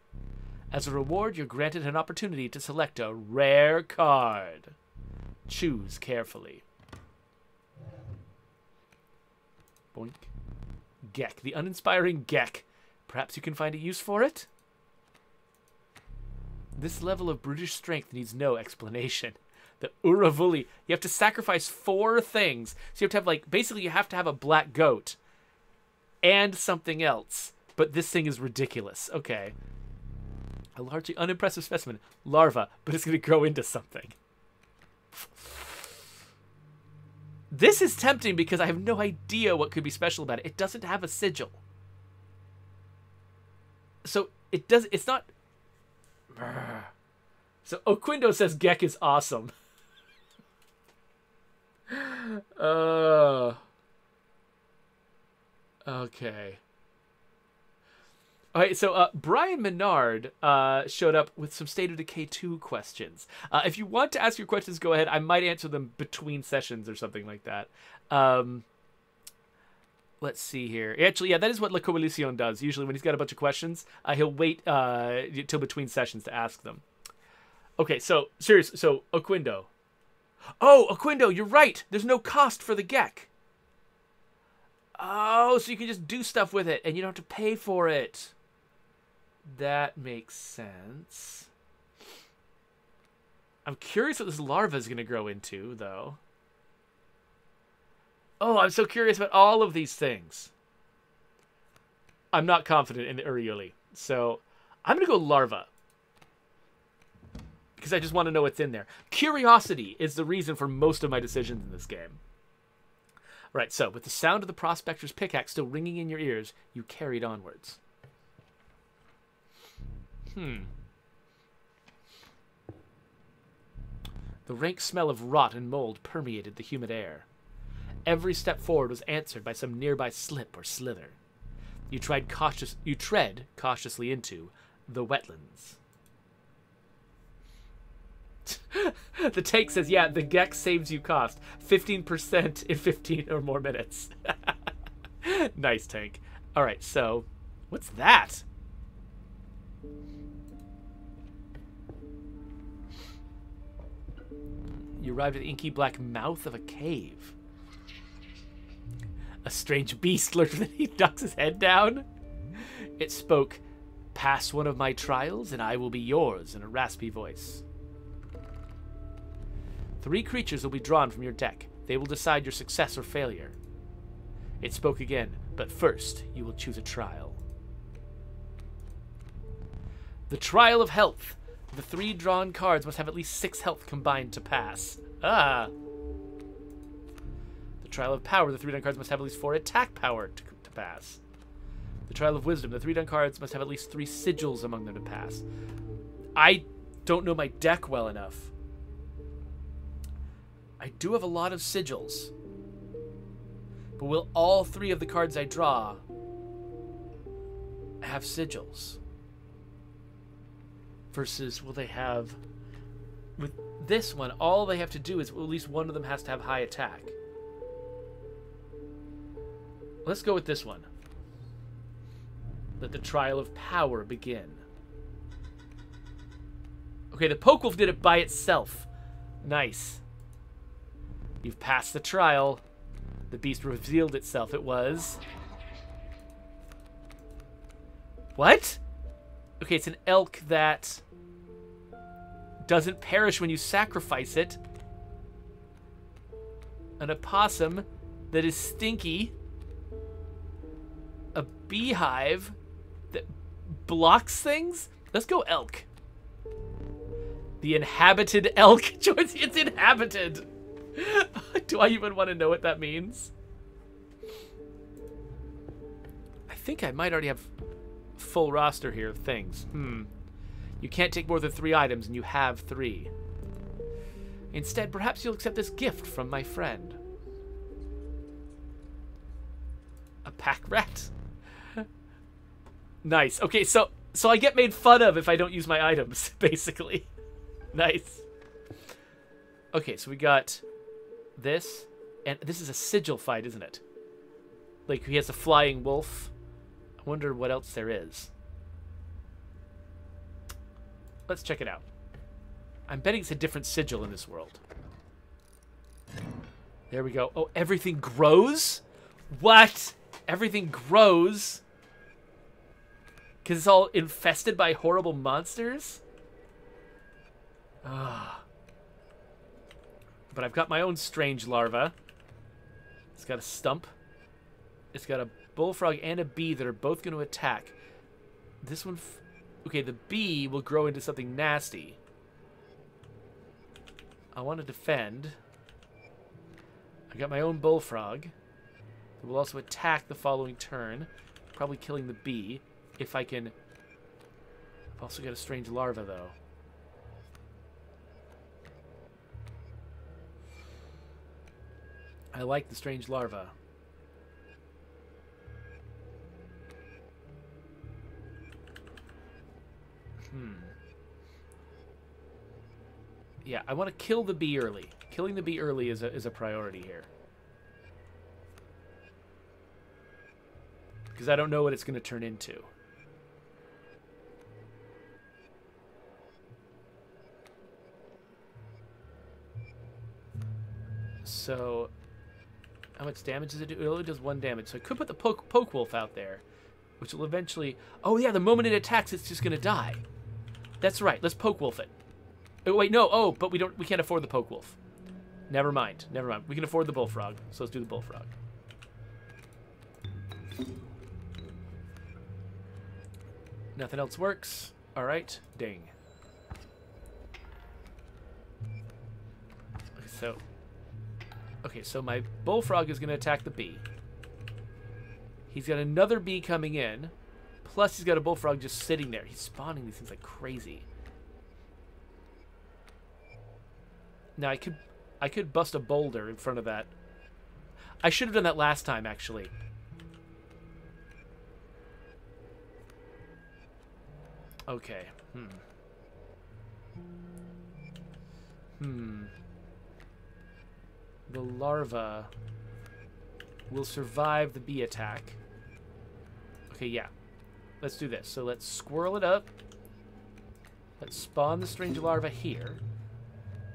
As a reward, you're granted an opportunity to select a rare card. Choose carefully. Boink. Gek, the uninspiring Gek. Perhaps you can find a use for it? This level of brutish strength needs no explanation. The Uravuli. You have to sacrifice 4 things. So you have to have, like, basically you have to have a black goat and something else. But this thing is ridiculous. Okay. A largely unimpressive specimen. Larva, but it's going to grow into something. This is tempting because I have no idea what could be special about it. It doesn't have a sigil. So it's not... So Oquindo says Gek is awesome. Okay. All right, so Brian Menard showed up with some State of Decay 2 questions. If you want to ask your questions, go ahead. I might answer them between sessions or something like that. Let's see here. Actually, yeah, that is what La Coalición does. Usually when he's got a bunch of questions, he'll wait till between sessions to ask them. Okay, so, serious. So, Oquindo. Oh, Oquindo, you're right. There's no cost for the Gek. Oh, so you can just do stuff with it, and you don't have to pay for it. That makes sense. I'm curious what this larva is going to grow into, though. Oh, I'm so curious about all of these things. I'm not confident in the Uriuli, so I'm going to go larva. Because I just want to know what's in there. Curiosity is the reason for most of my decisions in this game. Right, so with the sound of the prospector's pickaxe still ringing in your ears, you carried onwards. The rank smell of rot and mold permeated the humid air. Every step forward was answered by some nearby slip or slither. You tread cautiously into the wetlands. The take says, yeah, the Gek saves you cost 15% in 15 or more minutes. Nice, Tank. All right, so what's that? You arrived at the inky black mouth of a cave. A strange beast lurked within. He ducks his head down. It spoke, "Pass one of my trials and I will be yours," in a raspy voice. 3 creatures will be drawn from your deck. They will decide your success or failure. It spoke again, but first you will choose a trial. The Trial of Health. The 3 drawn cards must have at least 6 health combined to pass. The Trial of Power. The 3 drawn cards must have at least 4 attack power to pass. The Trial of Wisdom. The 3 done cards must have at least 3 sigils among them to pass. I don't know my deck well enough. I do have a lot of sigils. But will all 3 of the cards I draw have sigils? Versus will they have... With this one, all they have to do is at least one of them has to have high attack. Let's go with this one. Let the trial of power begin. Okay, the Pokewolf did it by itself. Nice. You've passed the trial. The beast revealed itself. It was... What? Okay, it's an elk that doesn't perish when you sacrifice it. An opossum that is stinky. A beehive that blocks things? Let's go elk. The inhabited elk. It's inhabited. Do I even want to know what that means? I think I might already have full roster here of things. You can't take more than 3 items, and you have 3. Instead, perhaps you'll accept this gift from my friend. A pack rat. Nice. Okay, so I get made fun of if I don't use my items, basically. Nice. Okay, so we got this, and this is a sigil fight, isn't it? Like, he has a flying wolf. I wonder what else there is. Let's check it out. I'm betting it's a different sigil in this world. There we go. Oh, everything grows? What? Everything grows? Because it's all infested by horrible monsters? Ah. But I've got my own strange larva. It's got a stump. It's got a bullfrog and a bee that are both going to attack. This one... Okay, the bee will grow into something nasty. I want to defend. I got my own bullfrog. It will also attack the following turn. Probably killing the bee. If I can... I've also got a strange larva, though. I like the strange larva. Yeah, I want to kill the bee early. Killing the bee early is a priority here. Because I don't know what it's going to turn into. So, how much damage does it do? It only does 1 damage. So I could put the poke wolf out there, which will eventually... Oh yeah, the moment it attacks, it's just going to die. That's right. Let's poke wolf it. Oh, wait, no. Oh, but we can't afford the poke wolf. Never mind. Never mind. We can afford the bullfrog. So let's do the bullfrog. Nothing else works. All right. Ding. Okay, so my bullfrog is going to attack the bee. He's got another bee coming in. Plus, he's got a bullfrog just sitting there. He's spawning these things like crazy. Now, I could bust a boulder in front of that. I should have done that last time, actually. Okay. The larva will survive the bee attack. Okay, yeah. Let's do this. So let's squirrel it up. Let's spawn the strange larva here.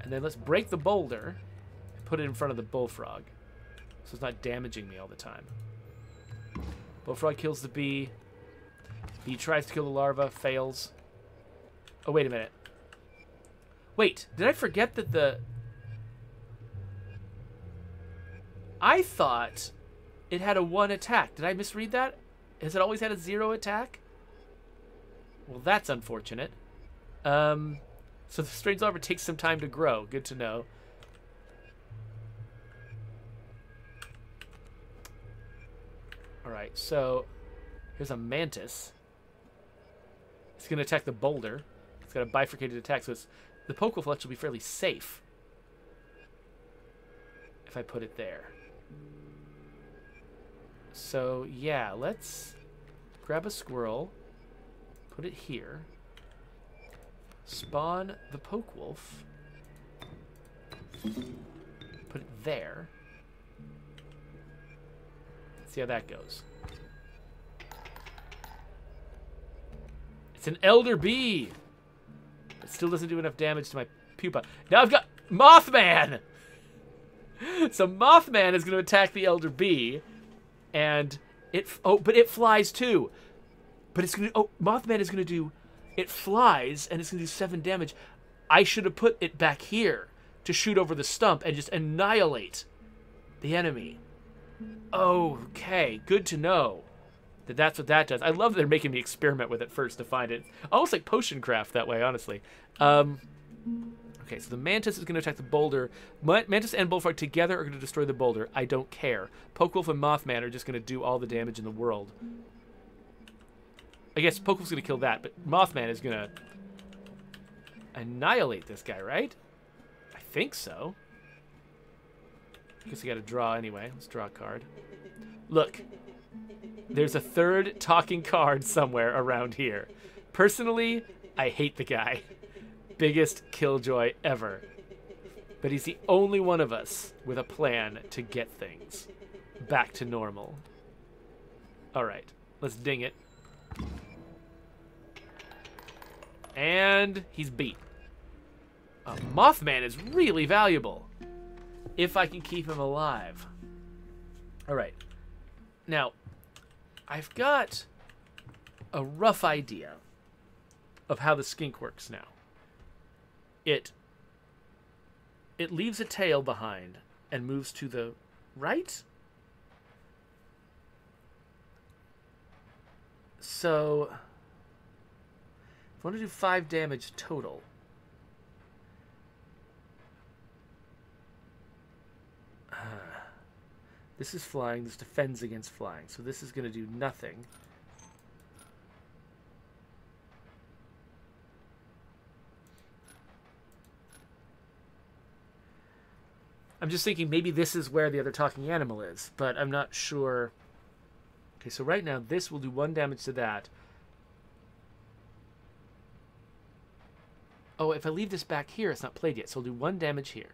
And then let's break the boulder and put it in front of the bullfrog. So it's not damaging me all the time. Bullfrog kills the bee. Bee tries to kill the larva, fails. Oh, wait a minute. Wait, did I forget that the... I thought it had a 1 attack. Did I misread that? Has it always had a 0 attack? Well, that's unfortunate. So the strange larva takes some time to grow. Good to know. Alright, so Here's a mantis. It's going to attack the boulder. It's got a bifurcated attack, so the Pokewolf will actually be fairly safe if I put it there. So, yeah, let's grab a squirrel, put it here, spawn the Pokewolf, put it there. See how that goes. It's an Elder Bee! It still doesn't do enough damage to my pupa. Now I've got Mothman! So Mothman is going to attack the Elder Bee, and but it flies too. But it's going to, Mothman is going to do, it flies, and it's going to do 7 damage. I should have put it back here to shoot over the stump and just annihilate the enemy. Okay, good to know that that's what that does. I love that they're making me experiment with it first to find it. Almost like potion craft that way, honestly. Okay, so the Mantis is going to attack the boulder. Mantis and Bullfrog together are going to destroy the boulder. I don't care. Pokewolf and Mothman are just going to do all the damage in the world. I guess Pokewolf's going to kill that, but Mothman is going to annihilate this guy, right? I think so. I guess I got to draw anyway. Let's draw a card. Look. There's a third talking card somewhere around here. Personally, I hate the guy. Biggest killjoy ever. But he's the only one of us with a plan to get things back to normal. Alright, let's ding it. And he's beat. Mothman is really valuable. If I can keep him alive. Alright. Now, I've got a rough idea of how the skink works now. It leaves a tail behind and moves to the right. So, if I want to do 5 damage total, this is flying, this defends against flying, so this is going to do nothing. I'm just thinking maybe this is where the other talking animal is, but I'm not sure. Okay, so right now this will do 1 damage to that. Oh, if I leave this back here, it's not played yet, so I'll do 1 damage here.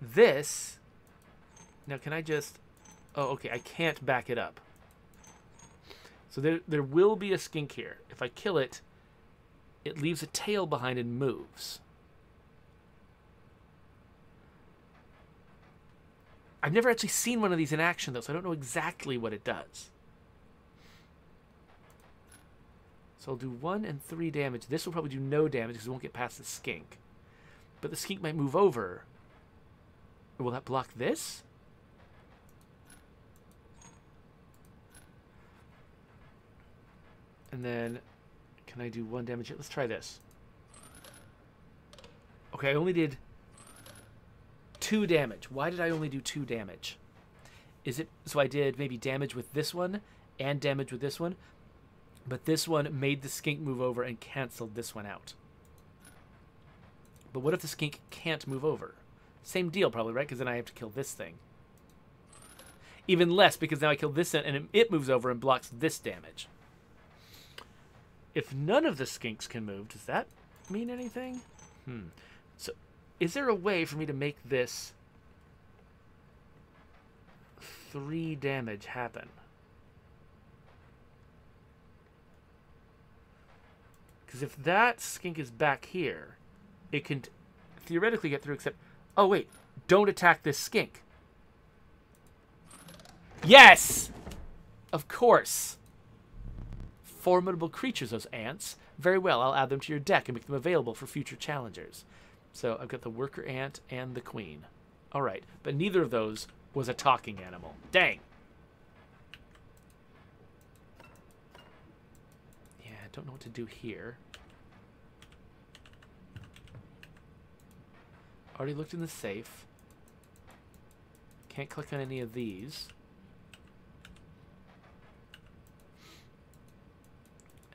This... Now, can I just... Oh, okay, I can't back it up. So there will be a skink here. If I kill it, it leaves a tail behind and moves. I've never actually seen one of these in action, though, so I don't know exactly what it does. So I'll do 1 and 3 damage. This will probably do no damage because it won't get past the skink. But the skink might move over. Will that block this? And then, can I do 1 damage here? Let's try this. Okay, I only did 2 damage. Why did I only do 2 damage? Is it so I did maybe damage with this one and damage with this one, but this one made the skink move over and canceled this one out. But what if the skink can't move over? Same deal probably, right? Because then I have to kill this thing. Even less, because now I kill this and it moves over and blocks this damage. If none of the skinks can move, does that mean anything? So, is there a way for me to make this 3 damage happen? Because if that skink is back here, it can theoretically get through, except... Oh, wait. Don't attack this skink. Yes! Of course. Formidable creatures, those ants. Very well, I'll add them to your deck and make them available for future challengers. So I've got the worker ant and the queen. All right, but neither of those was a talking animal. Dang. Yeah, I don't know what to do here. Already looked in the safe. Can't click on any of these.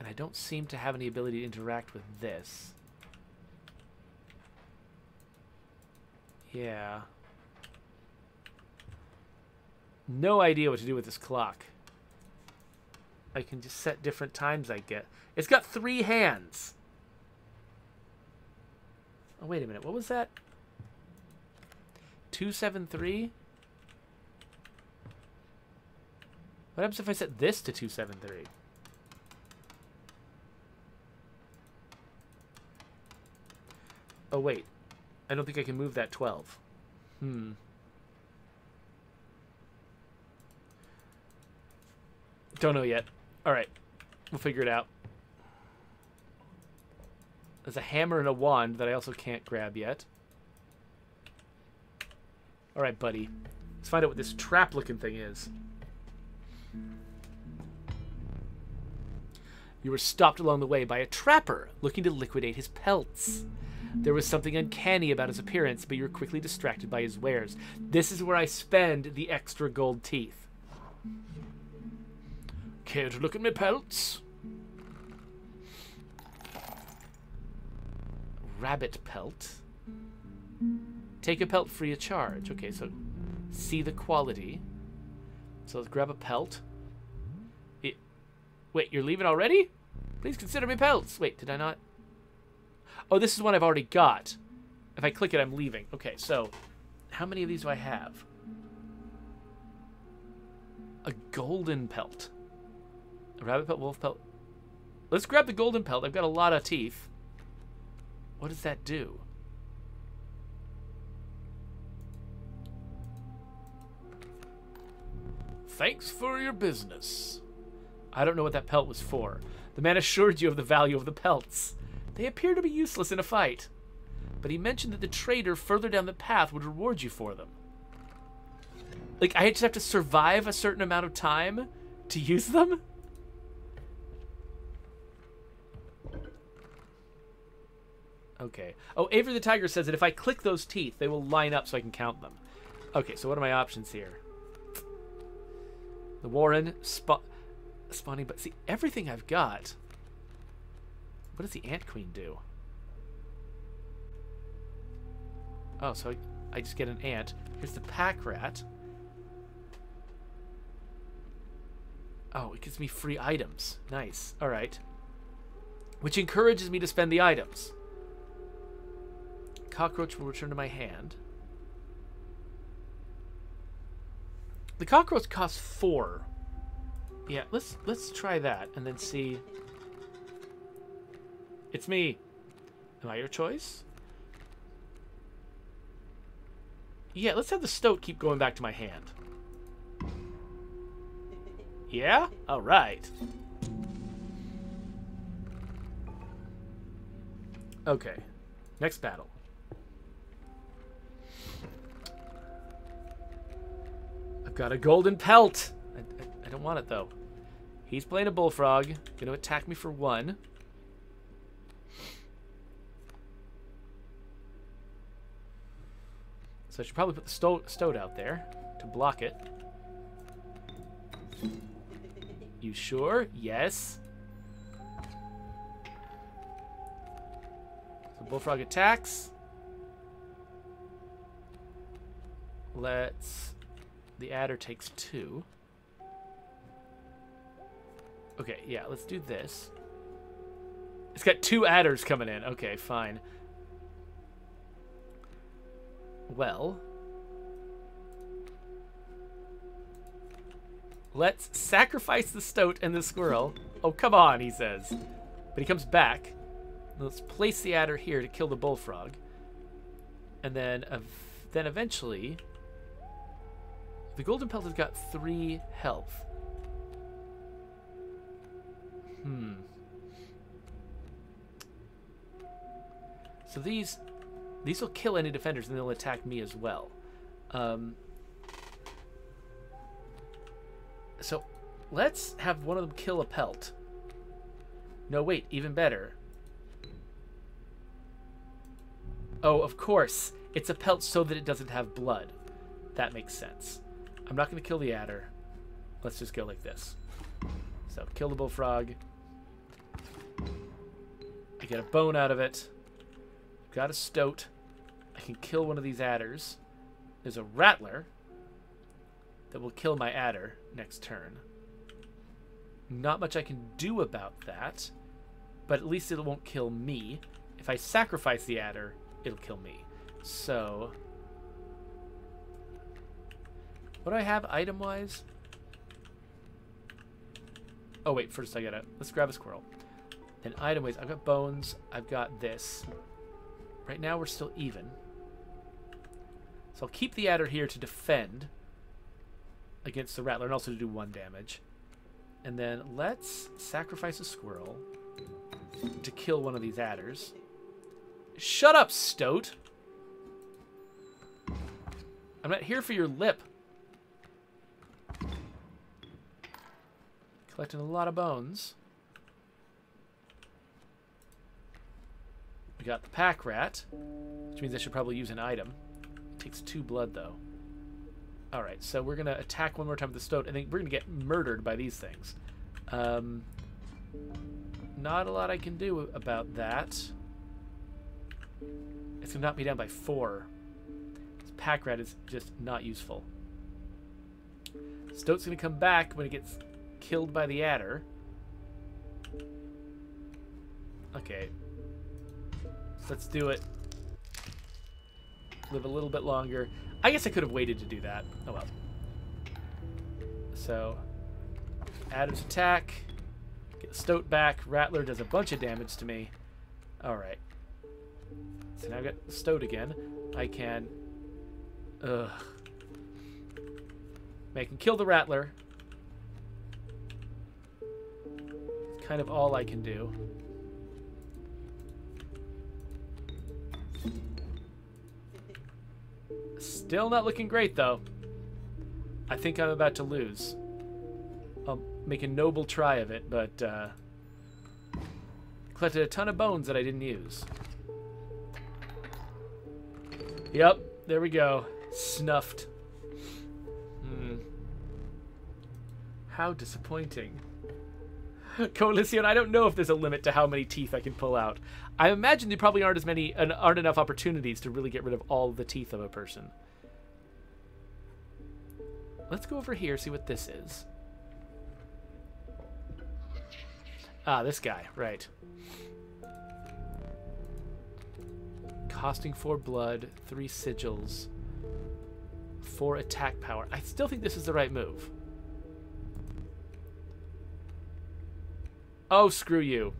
And I don't seem to have any ability to interact with this. Yeah. No idea what to do with this clock. I can just set different times I get. It's got 3 hands. Oh, wait a minute. What was that? 273? What happens if I set this to 273? Oh, wait. I don't think I can move that 12. Don't know yet. Alright. We'll figure it out. There's a hammer and a wand that I also can't grab yet. Alright, buddy. Let's find out what this trap-looking thing is. You were stopped along the way by a trapper looking to liquidate his pelts. There was something uncanny about his appearance, but you were quickly distracted by his wares. This is where I spend the extra gold teeth. Care to look at my pelts? Rabbit pelt. Take a pelt free of charge. Okay, so see the quality. So let's grab a pelt. Wait, you're leaving already? Please consider me pelts. Wait, did I not? Oh, this is one I've already got. If I click it, I'm leaving. Okay, so how many of these do I have? A golden pelt. A rabbit pelt, wolf pelt. Let's grab the golden pelt. I've got a lot of teeth. What does that do? Thanks for your business. I don't know what that pelt was for. The man assured you of the value of the pelts. They appear to be useless in a fight. But he mentioned that the trader further down the path would reward you for them. Like, I just have to survive a certain amount of time to use them? Okay. Oh, Avery the Tiger says that if I click those teeth, they will line up so I can count them. Okay, so what are my options here? The Warren, spawning, but see, everything I've got. What does the Ant Queen do? Oh, so I just get an ant. Here's the pack rat. Oh, it gives me free items. Nice. All right. Which encourages me to spend the items. Cockroach will return to my hand. The cockroach costs 4. Yeah, let's try that and then see. It's me. Am I your choice? Yeah, let's have the stoat keep going back to my hand. Yeah? All right. Okay. Next battle. I've got a golden pelt. I don't want it, though. He's playing a bullfrog. Going to attack me for 1. So I should probably put the stoat out there to block it. You sure? Yes. So bullfrog attacks. The adder takes 2. Okay, yeah, let's do this. It's got 2 adders coming in. Okay, fine. Well, let's sacrifice the stoat and the squirrel. Oh, come on, he says. But he comes back. Let's place the adder here to kill the bullfrog. And then eventually, the golden pelt has got 3 health. So these will kill any defenders, and they'll attack me as well. So let's have one of them kill a pelt. No, wait, even better. Oh, of course. It's a pelt so that it doesn't have blood. That makes sense. I'm not going to kill the adder. Let's just go like this. So, kill the bullfrog. get a bone out of it. Got a stoat. I can kill one of these adders. There's a rattler that will kill my adder next turn. Not much I can do about that, but at least it won't kill me. If I sacrifice the adder, it'll kill me. So, what do I have item-wise? Oh, wait, first let's grab a squirrel. Then item-wise, I've got bones, I've got this. Right now we're still even. So I'll keep the adder here to defend against the rattler and also to do 1 damage. And then let's sacrifice a squirrel to kill one of these adders. Shut up, stoat! I'm not here for your lip. Collecting a lot of bones. We got the pack rat, which means I should probably use an item. It takes 2 blood, though. Alright, so we're going to attack one more time with the stoat. I think we're going to get murdered by these things. Not a lot I can do about that. It's going to knock me down by 4. This pack rat is just not useful. Stoat's going to come back when it gets killed by the adder. Okay. Let's do it. Live a little bit longer. I guess I could have waited to do that. Oh well. So, adder's attack. Get the stoat back. Rattler does a bunch of damage to me. Alright. So now I've got the stoat again. I can... I can kill the rattler. It's kind of all I can do. Still not looking great, though. I think I'm about to lose. I'll make a noble try of it, but collected a ton of bones that I didn't use. Yep, there we go. Snuffed. How disappointing. Coalition, I don't know if there's a limit to how many teeth I can pull out. I imagine there probably aren't enough opportunities to really get rid of all the teeth of a person. Let's go over here, see what this is. Ah, this guy, right. Costing 4 blood, 3 sigils, 4 attack power. I still think this is the right move. Oh, screw you.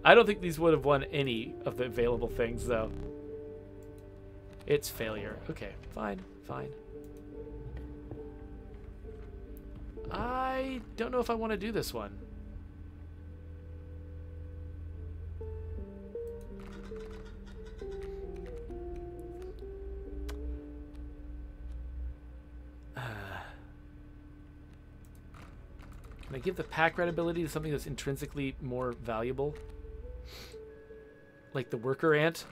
I don't think these would have won any of the available things, though. It's failure. Okay, fine, fine. I don't know if I want to do this one. Can I give the pack rat ability to something that's intrinsically more valuable? Like the worker ant?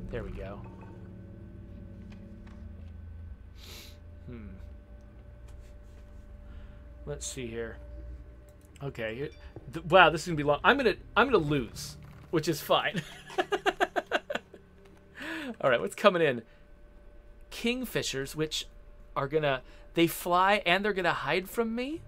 There we go. Let's see here. Okay. Wow, this is gonna be long. I'm gonna lose, which is fine. All right, what's coming in? Kingfishers, which are gonna... They fly and they're gonna hide from me?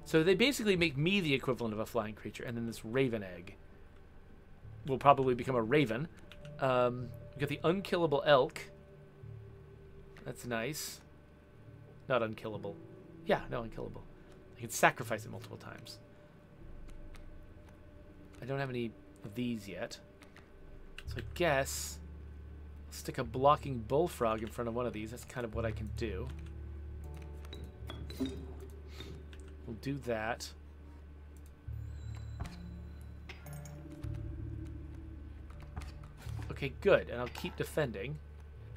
So they basically make me the equivalent of a flying creature, and then this raven egg will probably become a raven. We got the unkillable elk. That's nice. Not unkillable. Yeah, no, unkillable. I can sacrifice it multiple times. I don't have any of these yet. So I guess I'll stick a blocking bullfrog in front of one of these. That's kind of what I can do. We'll do that. Okay, good. And I'll keep defending.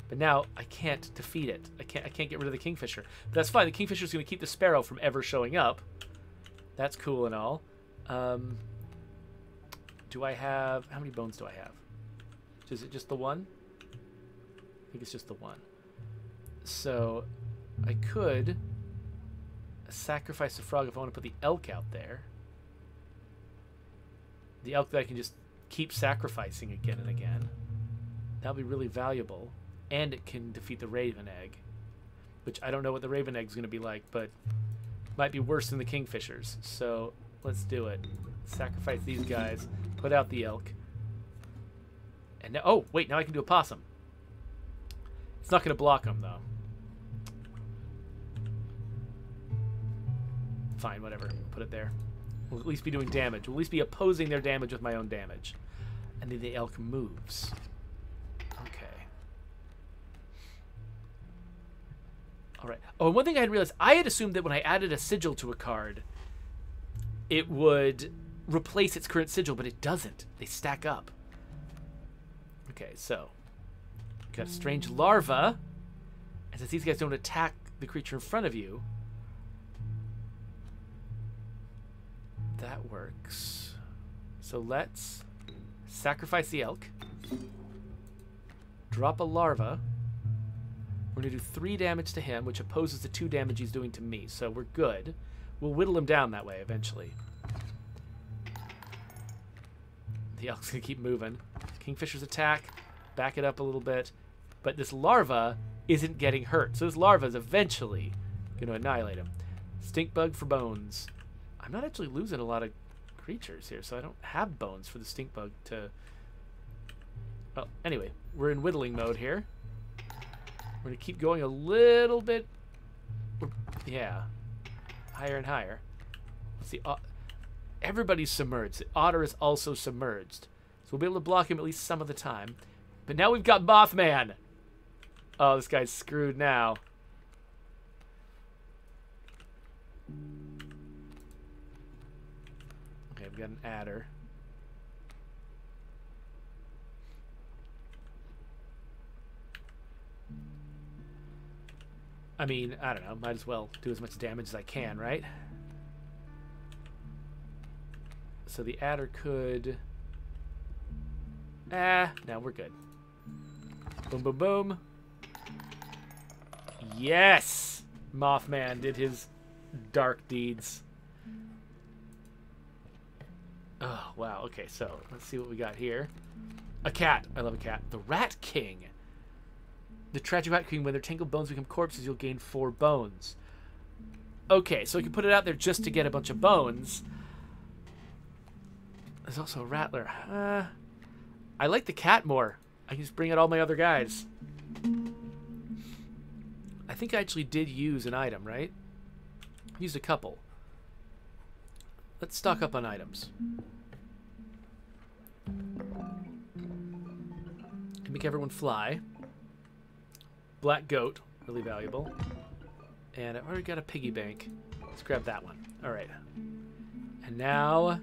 But now I can't defeat it. I can't get rid of the kingfisher. But that's fine. The kingfisher's going to keep the sparrow from ever showing up. That's cool and all. Do I have... How many bones do I have? Is it just the one? think it's just the one. So I could sacrifice the frog if I want to put the elk out there. The elk that I can just keep sacrificing again and again. That'll be really valuable. And it can defeat the raven egg. Which I don't know what the raven egg is going to be like, but might be worse than the kingfishers. So let's do it. Sacrifice these guys. Put out the elk. And now, oh, wait, now I can do a possum. It's not going to block them, though. Fine, whatever. Put it there. We'll at least be doing damage. We'll at least be opposing their damage with my own damage. And then the elk moves. Okay. Alright. Oh, and one thing I had realized, I had assumed that when I added a sigil to a card, it would replace its current sigil, but it doesn't. They stack up. Okay, so got a strange larva. And since these guys don't attack the creature in front of you, that works. So let's sacrifice the elk. Drop a larva. We're going to do 3 damage to him, which opposes the 2 damage he's doing to me. So we're good. We'll whittle him down that way eventually. The elk's going to keep moving. Kingfisher's attack. Back it up a little bit. But this larva isn't getting hurt. So this larva is eventually going to annihilate him. Stink bug for bones. I'm not actually losing a lot of creatures here, so I don't have bones for the stink bug to... Well, anyway, we're in whittling mode here. We're going to keep going a little bit... Yeah. Higher and higher. Let's see. Everybody's submerged. The otter is also submerged. So we'll be able to block him at least some of the time. But now we've got Mothman. Oh, this guy's screwed now. Okay, we've got an adder. I mean, I don't know. Might as well do as much damage as I can, right? So the adder could... no, we're good. Boom, boom, boom. Yes! Mothman did his dark deeds. Oh, wow. Okay, so let's see what we got here. A cat. I love a cat. The Rat King. The tragic Rat King, when their tangled bones become corpses, you'll gain 4 bones. Okay, so we can put it out there just to get a bunch of bones. There's also a rattler. I like the cat more. I can just bring out all my other guys. I think I actually did use an item, right? I used a couple. Let's stock up on items. Can make everyone fly. Black goat, really valuable. And I've already got a piggy bank. Let's grab that one. All right. And now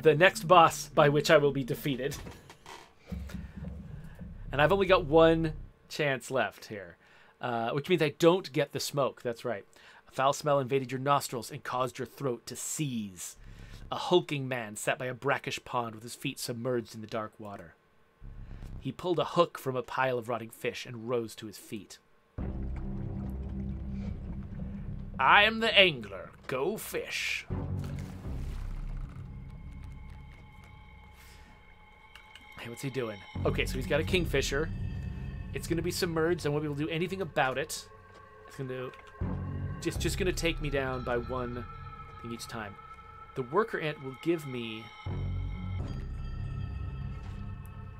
the next boss by which I will be defeated. And I've only got 1 chance left here, which means I don't get the smoke. That's right. A foul smell invaded your nostrils and caused your throat to seize. A hulking man sat by a brackish pond with his feet submerged in the dark water. He pulled a hook from a pile of rotting fish and rose to his feet. I am the angler. Go fish. Hey, what's he doing? Okay, so he's got a kingfisher. It's going to be submerged. I won't be able to do anything about it. It's going to... Just going to take me down by 1 thing each time. The worker ant will give me...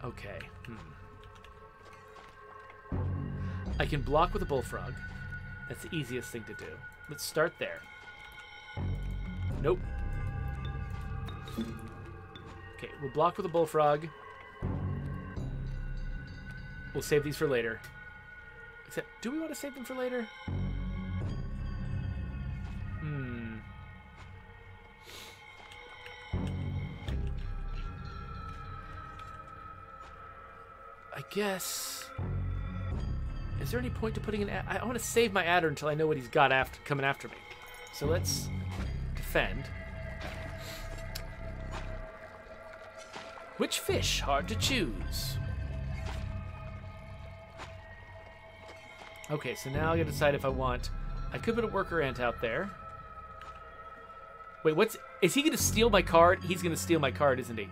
Okay. I can block with a bullfrog. That's the easiest thing to do. Let's start there. Nope. Okay, we'll block with a bullfrog. We'll save these for later. Except, do we want to save them for later? I guess... Is there any point to putting an... I want to save my adder until I know what he's got coming after me. So let's defend. Which fish? Hard to choose. Okay, so now I gotta decide if I want... I could put a worker ant out there. Wait, what's... Is he gonna steal my card? He's gonna steal my card, isn't he?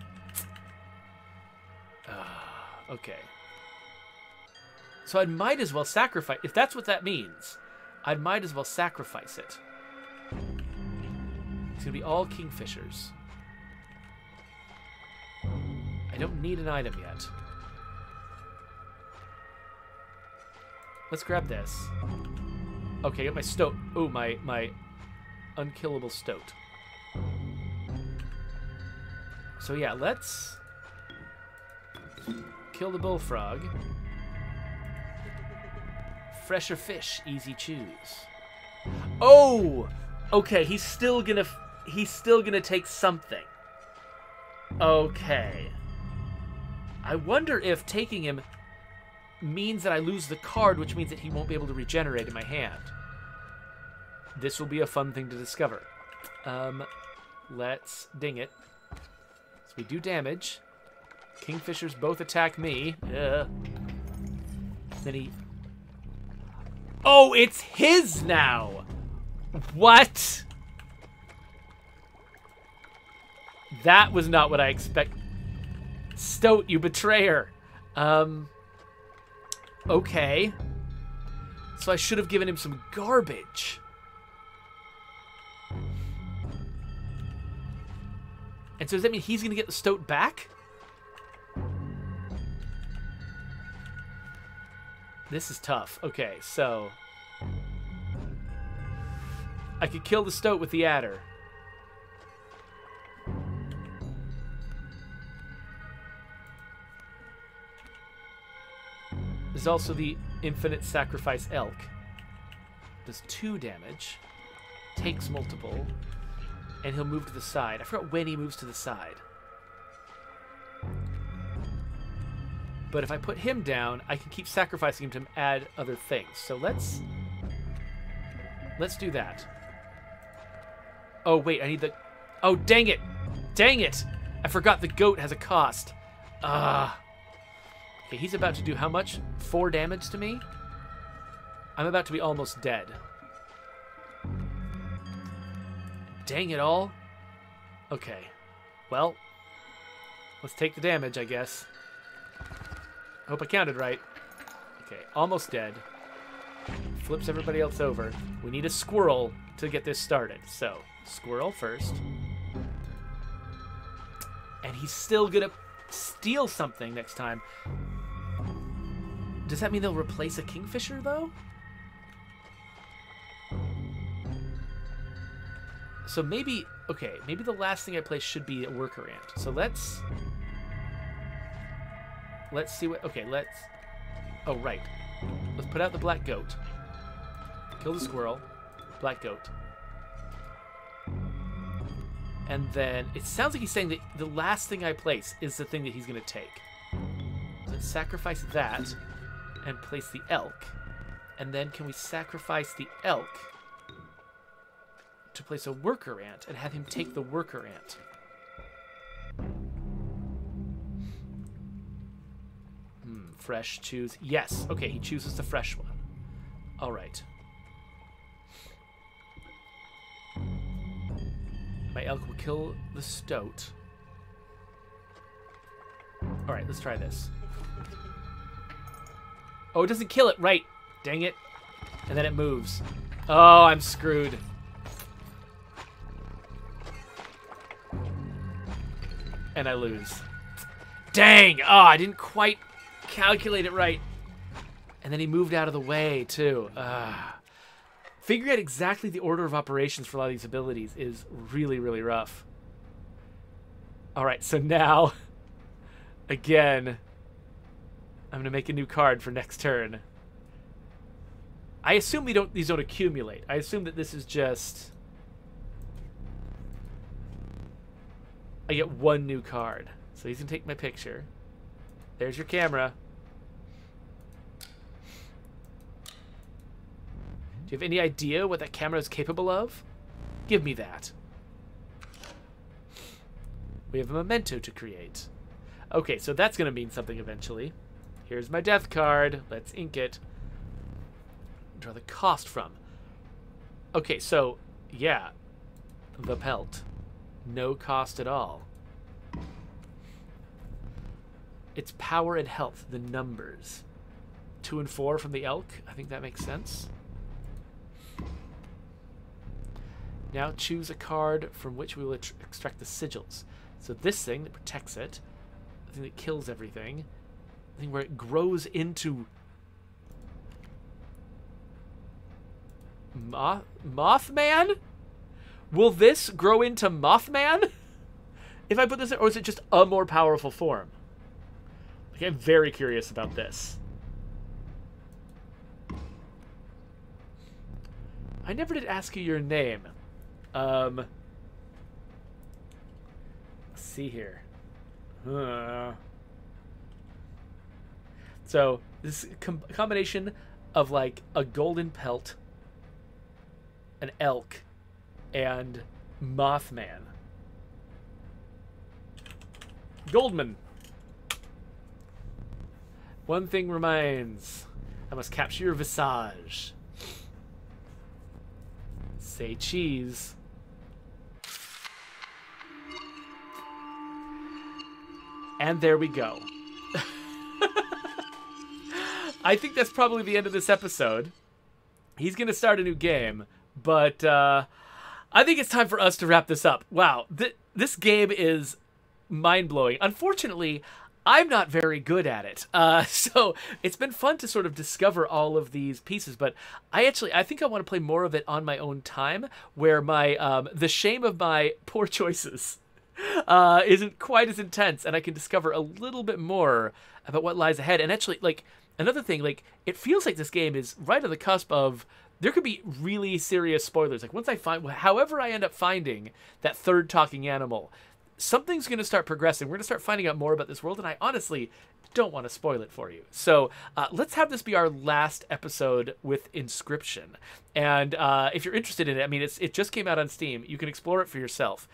Okay. So I might as well sacrifice... If that's what that means, I might as well sacrifice it. It's gonna be all kingfishers. I don't need an item yet. Let's grab this. Okay, get my stoat. Oh, my unkillable stoat. So yeah, let's kill the bullfrog. Fresher fish, easy choose. Oh, okay. He's still gonna take something. Okay. I wonder if taking him means that I lose the card, which means that he won't be able to regenerate in my hand. This will be a fun thing to discover. Let's ding it. So we do damage. Kingfishers both attack me. Then he... Oh, it's his now! What? That was not what I expected. Stoat, you betrayer. Okay. So I should have given him some garbage. And so does that mean he's going to get the stoat back? This is tough. Okay, so... I could kill the stoat with the adder. There's also the infinite sacrifice elk. Does 2 damage. Takes multiple. And he'll move to the side. I forgot when he moves to the side. But if I put him down, I can keep sacrificing him to add other things. So let's do that. Oh, wait, I need the... Oh, dang it! Dang it! I forgot the goat has a cost. Okay, he's about to do how much? 4 damage to me? I'm about to be almost dead. Dang it all. Okay. Well, let's take the damage, I guess. I hope I counted right. Okay, almost dead. Flips everybody else over. We need a squirrel to get this started. So, squirrel first. And he's still gonna steal something next time. Does that mean they'll replace a kingfisher, though? So maybe... Okay, maybe the last thing I play should be a worker ant. So let's see what... Okay, let's... Oh, right. Let's put out the black goat. Kill the squirrel. Black goat. And then... It sounds like he's saying that the last thing I place is the thing that he's going to take. So let's sacrifice that and place the elk. And then can we sacrifice the elk to place a worker ant and have him take the worker ant? Fresh, choose. Yes. Okay, he chooses the fresh one. All right. My elk will kill the stoat. All right, let's try this. Oh, it doesn't kill it. Right. Dang it. And then it moves. Oh, I'm screwed. And I lose. Dang. Oh, I didn't quite calculate it right. And then he moved out of the way, too. Figuring out exactly the order of operations for a lot of these abilities is really, really rough. All right, so now, again, I'm going to make a new card for next turn. I assume these don't accumulate. I assume that this is just... I get 1 new card. So he's going to take my picture. There's your camera. Do you have any idea what that camera is capable of? Give me that. We have a memento to create. Okay, so that's going to mean something eventually. Here's my death card. Let's ink it. draw the cost from. Okay, so, yeah. The Pelt. No cost at all. It's power and health, the numbers. 2 and 4 from the elk. I think that makes sense. Now choose a card from which we will extract the sigils. So this thing that protects it, the thing that kills everything, the thing where it grows into Mothman? Will this grow into Mothman? If I put this in, or is it just a more powerful form? Okay, I'm very curious about this. I never did ask you your name. Let's see here. So, this is a combination of like a golden pelt, an elk, and Mothman. Goldman. One thing remains. I must capture your visage. Say cheese. And there we go. I think that's probably the end of this episode. He's going to start a new game, but I think it's time for us to wrap this up. Wow, this game is mind-blowing. Unfortunately, I'm not very good at it. So it's been fun to sort of discover all of these pieces, but I think I want to play more of it on my own time, where my the shame of my poor choices isn't quite as intense, and I can discover a little bit more about what lies ahead. And actually, like, another thing, like, it feels like this game is right on the cusp of, there could be really serious spoilers. Like, once I find, however I end up finding that third talking animal, something's going to start progressing. We're going to start finding out more about this world, and I honestly don't want to spoil it for you. So let's have this be our last episode with Inscryption. And if you're interested in it, I mean, it just came out on Steam. You can explore it for yourself.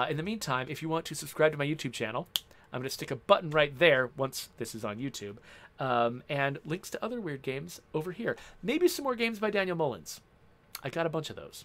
In the meantime, if you want to subscribe to my YouTube channel, I'm going to stick a button right there once this is on YouTube. And links to other weird games over here. Maybe some more games by Daniel Mullins. I got a bunch of those.